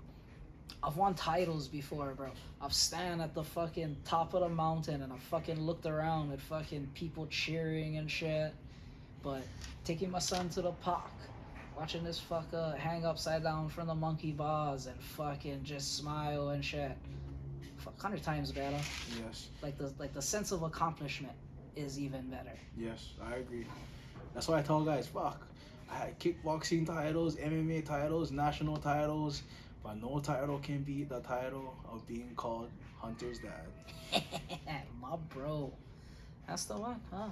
I've won titles before, bro. I've stand at the fucking top of the mountain and I've fucking looked around at fucking people cheering and shit. But taking my son to the park, watching this fucker hang upside down from the monkey bars and fucking just smile and shit, 100 times better. Yes. Like the sense of accomplishment is even better. Yes, I agree. That's why I tell guys, fuck, I had kickboxing titles, MMA titles, national titles, but no title can beat the title of being called Hunter's dad. My bro. That's the one, huh?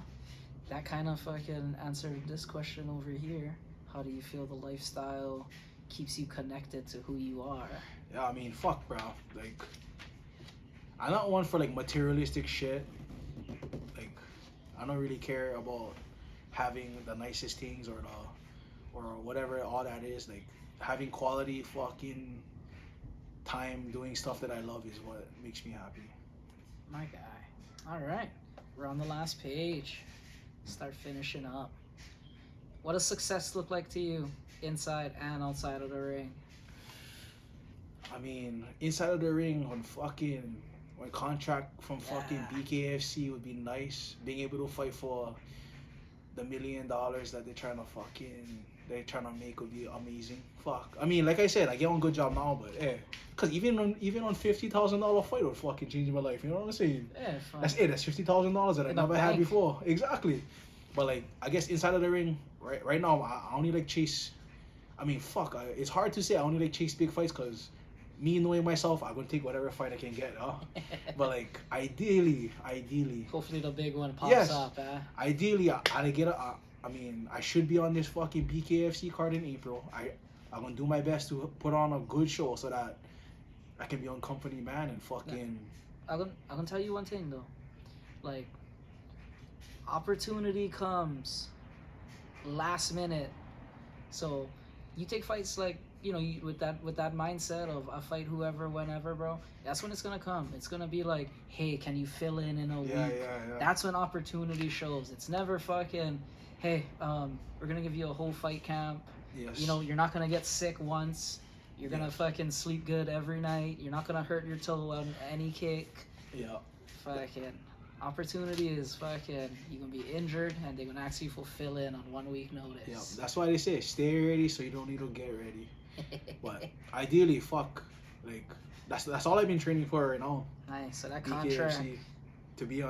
That kind of fucking answered this question over here. How do you feel the lifestyle keeps you connected to who you are? Yeah, I mean, fuck, bro. Like, I'm not one for like materialistic shit. Like, I don't really care about having the nicest things or whatever all that is. Like, having quality fucking time doing stuff that I love is what makes me happy. My guy. All right, we're on the last page. Start finishing up. What does success look like to you, inside and outside of the ring? I mean, inside of the ring, when fucking my contract from fucking Yeah. BKFC would be nice. Being able to fight for the $1 million that they're trying to make would be amazing. Fuck. I mean, like I said, I get on good job now, but cause even on $50,000 fight would fucking change my life. You know what I'm saying? Yeah, fine. That's it. That's $50,000 that I In the never had bank. before. Exactly. But like, I guess inside of the ring, right now, I only like chase. I mean, fuck. It's hard to say. I only like chase big fights because me knowing myself, I'm gonna take whatever fight I can get. But like, ideally, Hopefully the big one pops yes, up, ideally, I get a. I mean, I should be on this fucking BKFC card in April. I'm gonna do my best to put on a good show so that I can be on company man and fucking. I'm gonna tell you one thing though. Like, opportunity comes last minute. So you take fights like, with that mindset of I fight whoever whenever, bro. That's when it's gonna come. It's gonna be like, hey, can you fill in a week? Yeah. That's when opportunity shows. It's never fucking, hey, we're gonna give you a whole fight camp. Yes. You're not gonna get sick once. You're gonna fucking sleep good every night. You're not gonna hurt your toe on any kick. Yeah. Fucking opportunity is fucking, you're gonna be injured and they're gonna ask you for fill in on 1 week notice. Yeah. That's why they say stay ready so you don't need to get ready. But ideally, fuck, like that's all I've been training for right now. Nice. So that contract. BKFC, to be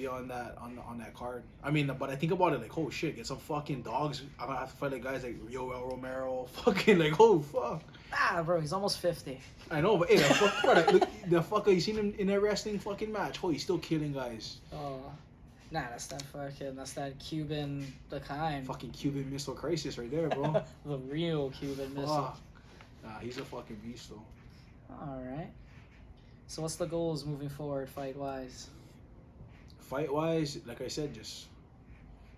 on that card. I mean, but I think about it like, oh shit, get some fucking dogs. I'm gonna have to fight like guys like Yoel Romero, fucking like, oh fuck. Ah, bro, he's almost 50. I know, but hey, the fucker, you seen him in that wrestling fucking match? Oh, he's still killing guys. Oh, nah, that's that Cuban, the kind. Fucking Cuban Missile Crisis right there, bro. The real Cuban missile. Fuck. Nah, he's a fucking beast though. All right. So what's the goals moving forward, fight wise? Fight wise, like I said, just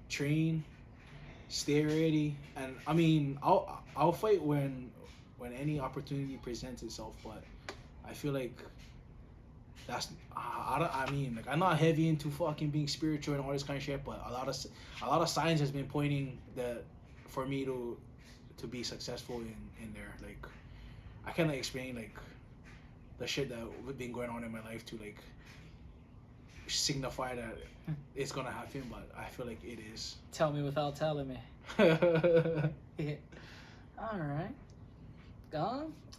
train, stay ready, and I mean, I'll fight when any opportunity presents itself. But I feel like that's I mean, like I'm not heavy into fucking being spiritual and all this kind of shit. But a lot of signs has been pointing that for me to be successful in there. Like I cannot explain like the shit that been going on in my life to like signify that it's gonna happen, but I feel like it is. Tell me without telling me. All right.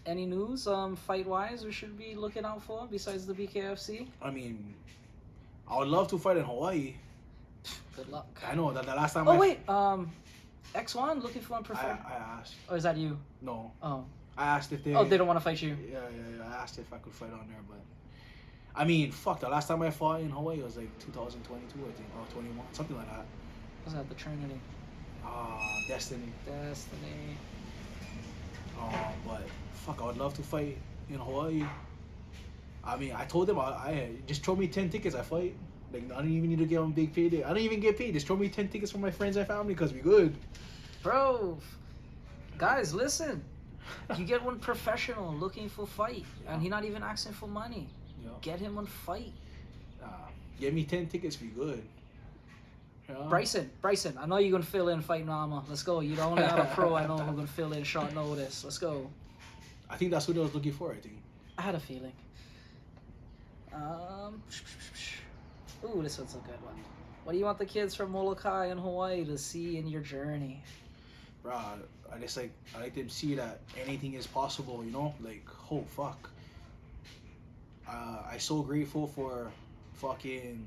Any news fight wise we should be looking out for besides the BKFC? I mean, I would love to fight in Hawaii. Good luck. I know that the last time. Oh wait, X1 looking for a preferred. I asked. Or is that you? No. Oh. I asked if they. Oh, they don't want to fight you. Yeah. I asked if I could fight on there, but I mean, fuck. The last time I fought in Hawaii was like 2022, I think, or 21, something like that. Was that the Trinity? Destiny. Destiny. But fuck, I would love to fight in Hawaii. I mean, I told them I just throw me 10 tickets. I fight. Like I don't even need to get on big payday. I don't even get paid. Just throw me 10 tickets for my friends and family because we good. Bro, guys, listen. You get one professional looking for fight, and he not even asking for money. Yeah. Get him one fight. Get me 10 tickets. We good. Yeah. Bryson, I know you're gonna fill in fight Nama. Let's go. You're the only other pro I know who's gonna fill in short notice. Let's go. I think that's what I was looking for. I think. I had a feeling. Ooh, this one's a good one. What do you want the kids from Molokai and Hawaii to see in your journey? Bro, I like them see that anything is possible. You know, like oh fuck. I'm so grateful for fucking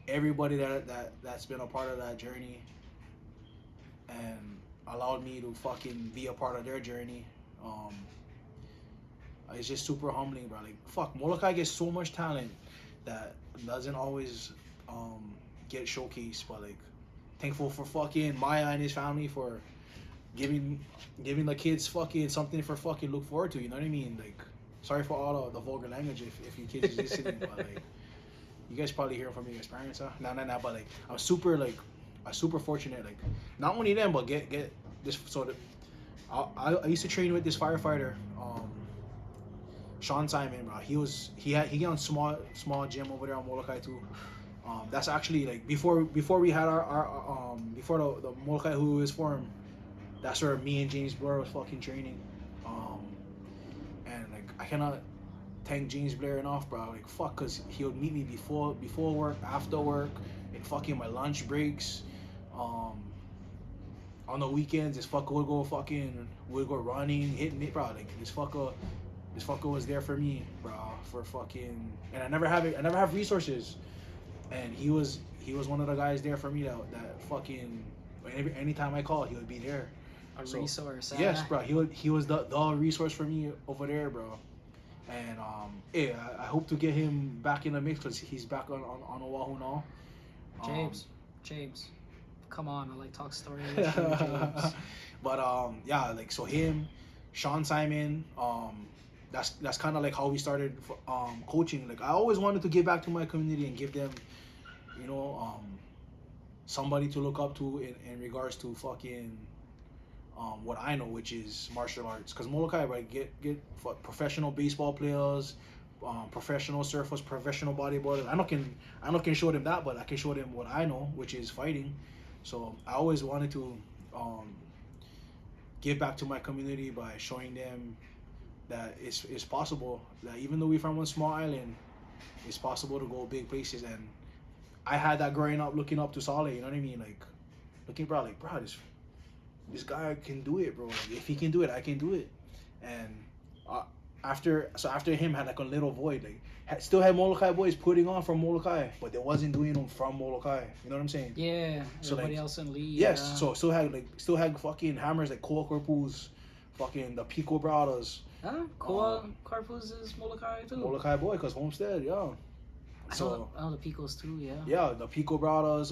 everybody that's been a part of that journey and allowed me to fucking be a part of their journey. It's just super humbling, bro. Like fuck, Molokai gets so much talent that doesn't always get showcased. But like, thankful for fucking Maya and his family for giving the kids fucking something for fucking look forward to. You know what I mean? Like, sorry for all the vulgar language if you kids is listening, but like, you guys probably hear from your parents, huh? Nah. But like, I'm super fortunate. Like, not only them, but get this. So I used to train with this firefighter, Sean Simon, bro. He got on small gym over there on Molokai too. That's actually like before we had our before the Molokai who was formed. That's where me and James Bloor was fucking training. And like I cannot thank James Blair enough, bro. Like fuck, cause he would meet me before work, after work, in fucking my lunch breaks, um, on the weekends. This fucker would go running, hitting it, bro. Like this fucker was there for me, bro. For fucking, and I never have resources, and he was one of the guys there for me that fucking anytime I call, he would be there. A So, resource. yes, bro. He was the resource for me over there, bro. And yeah, I hope to get him back in the mix because he's back on Oahu now. James, come on! I like talk story with you, James. But yeah, like so him, Sean Simon, that's kind of like how we started coaching. Like I always wanted to give back to my community and give them, you know, somebody to look up to in regards to fucking what I know, which is martial arts. Because Molokai, right, get professional baseball players, professional surfers, professional bodybuilders. I not can show them that, but I can show them what I know, which is fighting. So I always wanted to give back to my community by showing them that it's possible. That even though we're from one small island, it's possible to go big places. And I had that growing up, looking up to Saleh. You know what I mean? Like looking, bro, this guy can do it, bro. Like, if he can do it, I can do it. And after him had like a little void. Like still had Molokai boys putting on from Molokai, but they wasn't doing them from Molokai. You know what I'm saying? Yeah. So Everybody like, else in league. yes. Yeah. So still had fucking hammers like Koa Korpus, fucking the Pico Brothers. Huh? Koa Corpus is Molokai too. Molokai boy, cause Homestead, yeah. So I know the Picos too, yeah. Yeah, the Pico Brothers,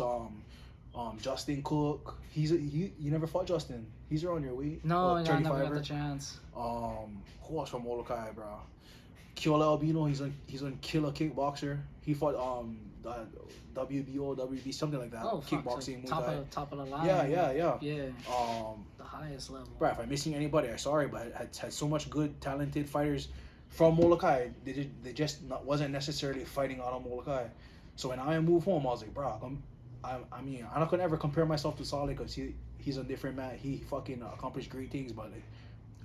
Justin Cook. You never fought Justin. He's around your weight. No, Well, I never got the chance. Who else from Molokai, bro? Kyola Albino. He's on Killer Kickboxer. He fought the WBO, WB, something like that. Oh, fuck, Kickboxing. so top of the line. Yeah. Yeah. Um, The highest level. bro, if I'm missing anybody, I'm sorry, but had so much good, talented fighters from Molokai. They just wasn't necessarily fighting out of Molokai. So when I moved home, I was like, bro, I mean, I'm not gonna ever compare myself to Saleh because he's a different man. He fucking accomplished great things, but like,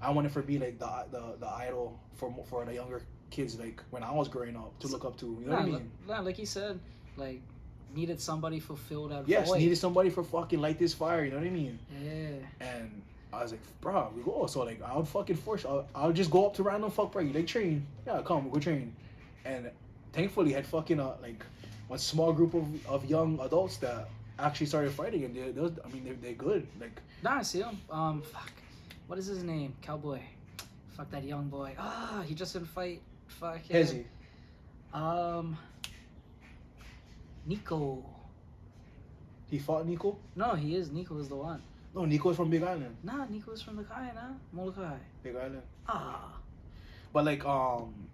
I wanted to be like the idol for the younger kids, like when I was growing up, to look up to. You know what I mean? Like he said, like needed somebody fulfill that Yes, void. needed somebody for fucking light this fire. You know what I mean? Yeah. And I was like, bro, we go. So like, I would fucking force. I'll just go up to random fuck, bro. You like train? Yeah, come, we go train. And thankfully, had fucking like one small group of young adults that actually started fighting, and they're good. Like, Nah, I see him. Fuck. What is his name? Cowboy. Fuck that young boy. He just didn't fight. Fuck him. Hezzy. Nico. He fought Nico. No, he is. Nico is the one. No, Nico's from Big Island. Nah, Nico's from the Kai, nah? Molokai. Big Island. But like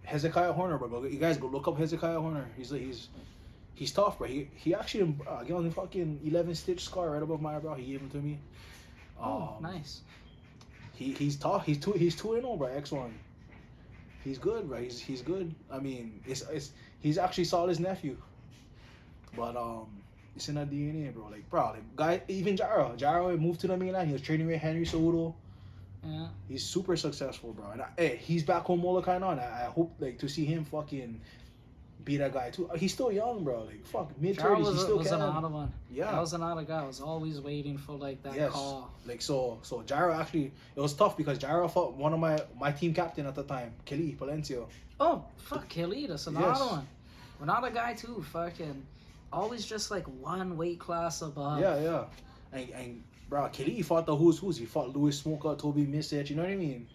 Hezekiah Horner, bro. You guys go look up Hezekiah Horner. He's tough, bro. He actually got on the fucking 11 stitch scar right above my eyebrow. He gave him to me. Nice. He's tough. He's 2-0, bro. X1. He's good, bro. He's good. I mean, he's actually Saleh's nephew. But it's in the DNA, bro. Like, bro, guy, even Jaro moved to the mainland. He was training with Henry Cejudo. Yeah. He's super successful, bro. And he's back home Molokai now. And I hope like to see him fucking be that guy too. He's still young, bro. Like fuck, mid-30s. He still was can. another one. Yeah. That was another guy. I was always waiting for like that Yes. call. Like so Jairo actually, it was tough because Jairo fought one of my team captain at the time, Kelly Palencia. Oh, fuck, Kelly. That's another Yes. one. Another guy too. Fucking always just like one weight class above. Yeah. And bro, Kelly fought the who's. He fought Louis Smoker, Toby Misich, you know what I mean?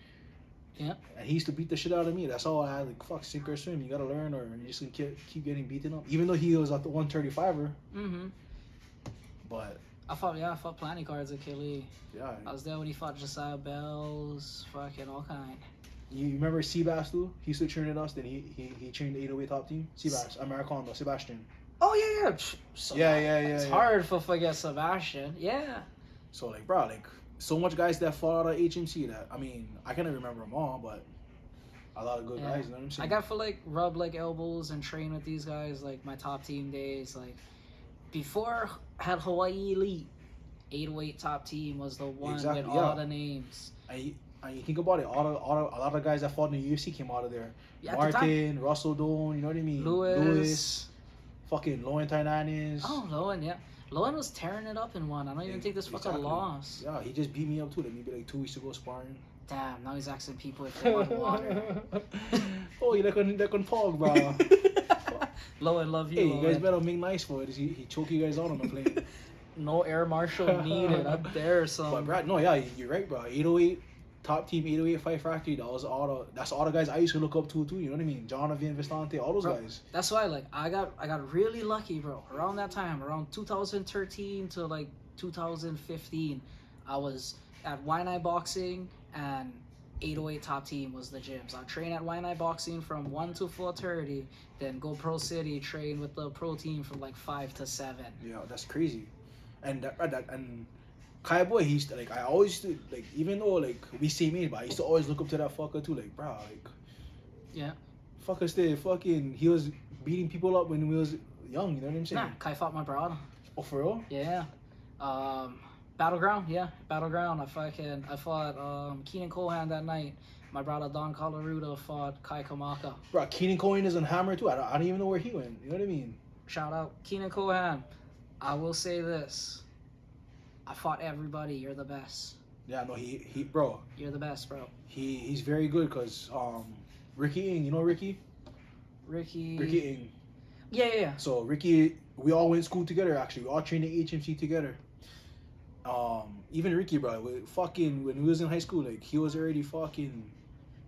Yeah. And he used to beat the shit out of me. That's all I had. Like, fuck, sink or swim. You gotta learn, or you're just gonna keep getting beaten up. Even though he was at the 135er. Mm-hmm. But I fought plenty cards with Kelly. yeah. I was there when he fought Josiah Bells, fucking all kind. You remember Seabass too? He used to train with us. Then he trained the 808 top team. Seabass, Americano, Sebastian. Oh yeah. So Yeah. It's hard to forget Sebastian. Yeah. So like, bro, like so much guys that fought out of HMC that I mean I can't remember them all, but a lot of good guys. You know what I'm saying? I got for like rub like elbows and train with these guys like my top team days. Like before I had Hawaii Elite, 808 top team was the one with all the names. And you think about it, a lot of guys that fought in the UFC came out of there. Yeah, at the time. Martin, Russell Doan, you know what I mean? Lewis. Fucking Lowen Tainanis. Oh, Lowen, yeah. Lowen was tearing it up in one. I don't even think this fucker lost. Yeah, he just beat me up too. Like maybe like 2 weeks ago sparring. Damn, now he's asking people if they want water. Oh, you like on Pog, bro. Lowen, love you. Hey, Lowen. you guys better make nice for it. He choke you guys out on the plane. No air marshal needed. I dare some. But Brad, no, yeah, you're right, bro. 808, top team 808 Fight Factory. That's all the guys I used to look up to too. You know what I mean? Jonathan Vistante, all those guys. That's why, like, I got really lucky, bro. Around that time, around 2013 to like 2015, I was at Waianae Boxing, and 808 Top Team was the gyms. I train at Waianae Boxing from 1 to 4:30, then go Pro City, train with the pro team from like 5 to 7. Yeah, that's crazy. And and Kai Boy, he's like, I always used to, like, even though like we same age, but I used to always look up to that fucker too, like, bro, like, yeah, fucker stay fucking, he was beating people up when we was young, you know what I'm saying? Nah, Kai fought my brother. Oh, for real? Yeah. Battleground, yeah, Battleground. I fought Keenan Cohan that night. My brother Don Colaruda fought Kai Kamaka. Bro, Keenan Cohen is on Hammer too. I don't even know where he went. You know what I mean? Shout out Keenan Cohan. I will say this. I fought everybody. You're the best. Yeah, no, he bro. You're the best, bro. He's very good because Ricky Ng, you know Ricky? Ricky Ng. Yeah. So Ricky, we all went to school together. Actually, we all trained at HMC together. Even Ricky, bro, when we was in high school, like he was already fucking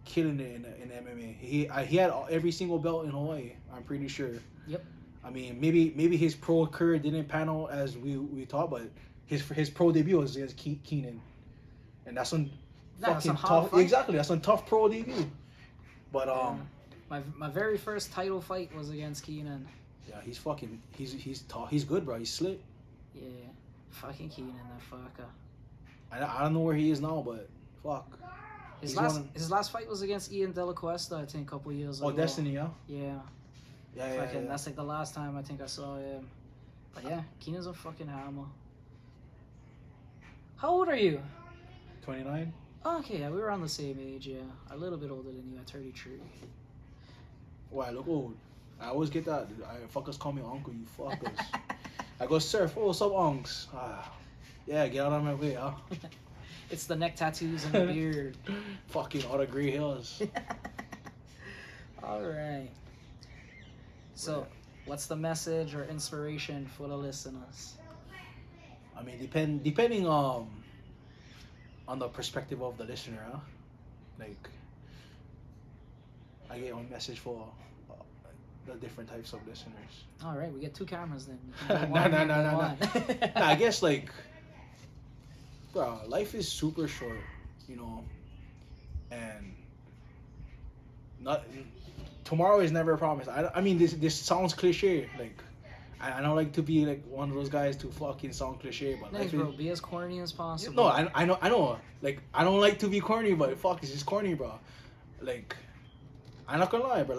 killing it in MMA. He had every single belt in Hawaii. I'm pretty sure. Yep. I mean, maybe his pro career didn't pan out as we thought, but his pro debut was against Keenan, and that's on fucking tough. Exactly, that's on tough pro debut. But my very first title fight was against Keenan. Yeah, he's tough. He's good, bro. He's slick. Yeah, fucking Keenan, that fucker. I don't know where he is now, but fuck. His last fight was against Ian De La Cuesta, I think, a couple years ago. Oh, Destiny, yeah. Yeah. Yeah. That's like the last time I think I saw him. But yeah, Keenan's a fucking hammer. How old are you? 29. Oh, okay, yeah, we were around the same age, yeah. A little bit older than you at 33. Why, I look old. I always get that. Fuckers call me uncle, you fuckers. I go, surf. Oh, what's up, unks? Yeah, get out of my way, huh? It's the neck tattoos and the beard. Fucking all the gray hairs. All right. So, what's the message or inspiration for the listeners? I mean, depending on the perspective of the listener, huh? Like, I get one message for the different types of listeners. All right, we get 2 cameras then. No. I guess, like, bro, life is super short, you know, and tomorrow is never promised. I mean, this sounds cliche, like. I don't like to be like one of those guys to fucking sound cliche, but nice, bro. Be as corny as possible. No, I know. Like, I don't like to be corny, but fuck, it's just corny, bro. Like, I'm not gonna lie, but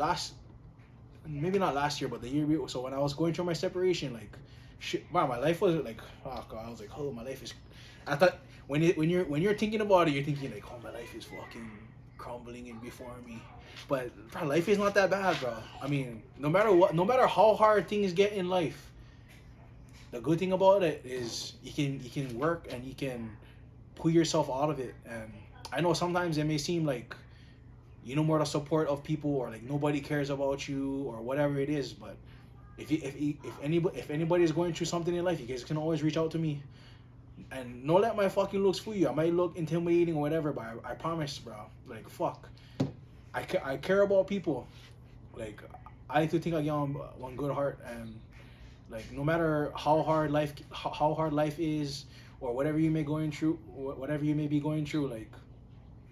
maybe not last year, but the year so when I was going through my separation, like, shit, wow, my life was like, fuck, I was like, oh, my life is. I thought when you're thinking about it, you're thinking like, oh, my life is fucking crumbling in before me. But bro, life is not that bad, bro. I mean, no matter how hard things get in life, the good thing about it is you can work and you can pull yourself out of it. And I know sometimes it may seem like you know more the support of people, or like nobody cares about you, or whatever it is. But if anybody is going through something in life, you guys can always reach out to me. And don't let my fucking looks fool you. I might look intimidating or whatever, but I promise, bro. Like, fuck. I care about people. Like, I like to think I get on one good heart, and like no matter how hard life is, or whatever you may be going through, like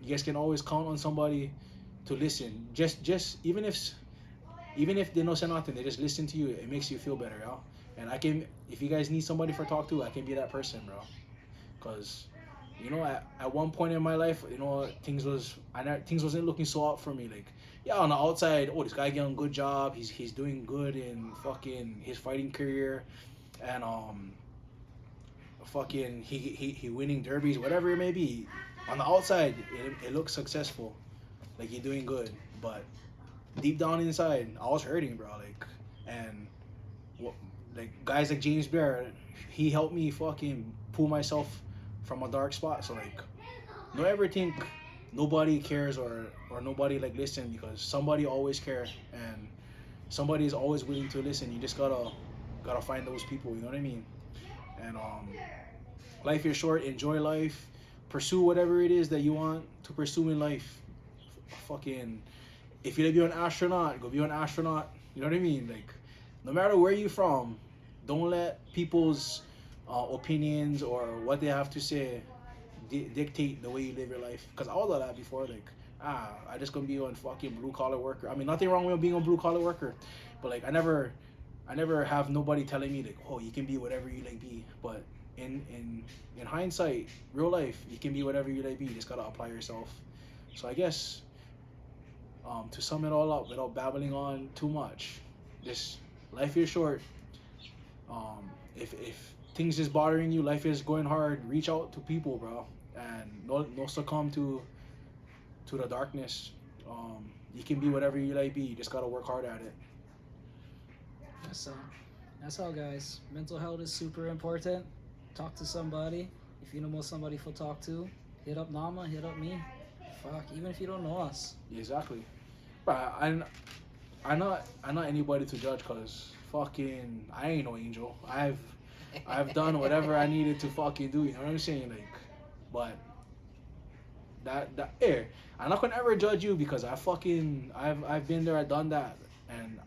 you guys can always count on somebody to listen. Just even if they don't say nothing, they just listen to you. It makes you feel better, yo. And if you guys need somebody for talk to, I can be that person, bro. Cause you know, at one point in my life, you know, things wasn't looking so out for me. Like, yeah, on the outside, oh, this guy getting a good job. He's doing good in fucking his fighting career, and fucking he winning derbies, whatever it may be. On the outside, it looks successful, like you're doing good, but deep down inside, I was hurting, bro. Like, and what, like guys like James Bear, he helped me fucking pull myself from a dark spot. So like, don't ever think nobody cares or nobody like listen, because somebody always care and somebody is always willing to listen. You just gotta find those people. You know what I mean? And life is short. Enjoy life. Pursue whatever it is that you want to pursue in life. Fucking, if you to be an astronaut, go be an astronaut. You know what I mean? Like, no matter where you're from, don't let people's opinions or what they have to say dictate the way you live your life. Cause I was like that before. Like, I just gonna be on fucking blue collar worker. I mean, nothing wrong with being a blue collar worker, but like, I never have nobody telling me like, oh, you can be whatever you like be. But in hindsight, real life, you can be whatever you like be. You just gotta apply yourself. So I guess to sum it all up without babbling on too much, this life is short. If things is bothering you, life is going hard, reach out to people, bro, and no succumb to the darkness. You can be whatever you like be. You just gotta work hard at it. That's all. That's all, guys. Mental health is super important. Talk to somebody. If you know somebody to talk to, hit up Nama, hit up me. Fuck, even if you don't know us. Exactly. But I'm not anybody to judge, cause fucking I ain't no angel. I've done whatever I needed to fucking do. You know what I'm saying? Like, but that I'm not gonna ever judge you because I've been there, I've done that, and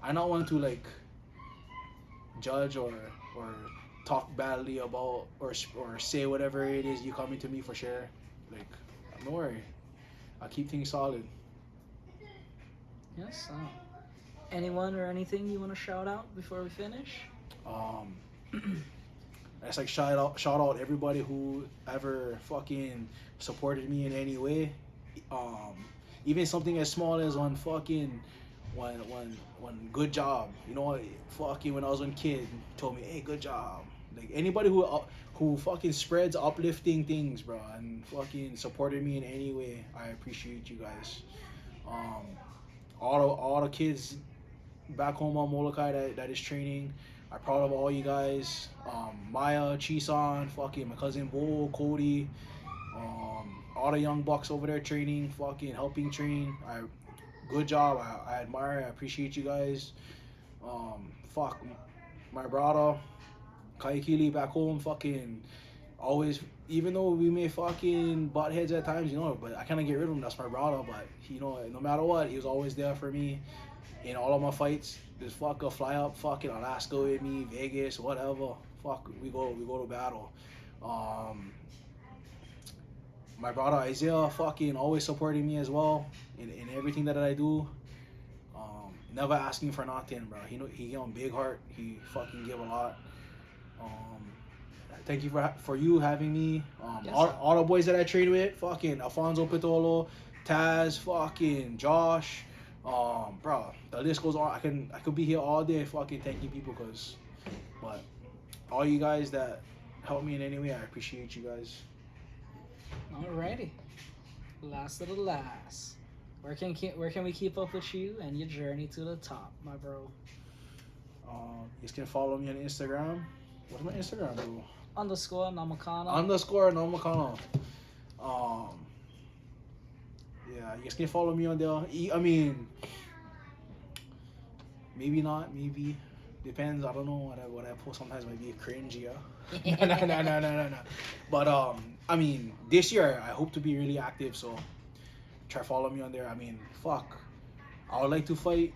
I not want to like judge or talk badly about or say whatever it is you coming to me for sure. Like, don't worry, I'll keep things solid. Yes. Anyone or anything you want to shout out before we finish? Um, It's like shout out everybody who ever fucking supported me in any way. Um, Even something as small as one good job. You know, fucking when I was a kid, told me, hey, good job. Like anybody who fucking spreads uplifting things, bro, and fucking supported me in any way, I appreciate you guys. Um, all the kids back home on Molokai that is training. I'm proud of all you guys. Maya, Chisan, fucking my cousin Bo, Cody, all the young bucks over there training, fucking helping train. Good job. I admire. I appreciate you guys. Fuck, my brother, Kaikili back home, fucking always. Even though we may fucking butt heads at times, you know, but I kind of get rid of him. That's my brother. But you know, no matter what, he was always there for me in all of my fights. Just fuck fly up fucking Alaska with me, Vegas, whatever. Fuck, we go to battle. Um, my brother Isaiah fucking always supporting me as well in everything that I do. Never asking for nothing, bro. He on big heart. He fucking give a lot. Um, Thank you for you having me. Yes, All the boys that I train with, fucking Alfonso Pitolo, Taz, fucking Josh, bro, the list goes on. I could be here all day, fucking thanking people, but all you guys that help me in any way, I appreciate you guys. Alrighty. Last of the last. Where can we keep up with you and your journey to the top, my bro? You can follow me on Instagram. What's my Instagram, bro? Underscore Namakana. Underscore Namakana. Um, yeah, you guys can follow me on there. I mean, maybe not, maybe. Depends. I don't know what I post sometimes might be cringy, yeah. No. But I mean, this year I hope to be really active, so try follow me on there. I mean, fuck. I would like to fight.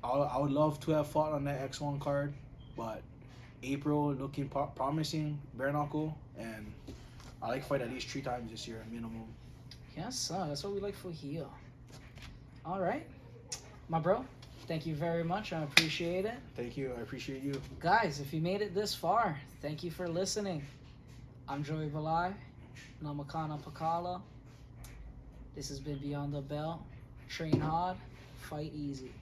I would love to have fought on that X1 card, but April looking promising, bare knuckle, and I like to fight at least 3 times this year minimum. Yes, sir. That's what we like for here. All right, my bro. Thank you very much. I appreciate it. Thank you. I appreciate you. Guys, if you made it this far, thank you for listening. I'm Joey Valai, Namakana Pakala. This has been Beyond the Bell. Train hard, fight easy.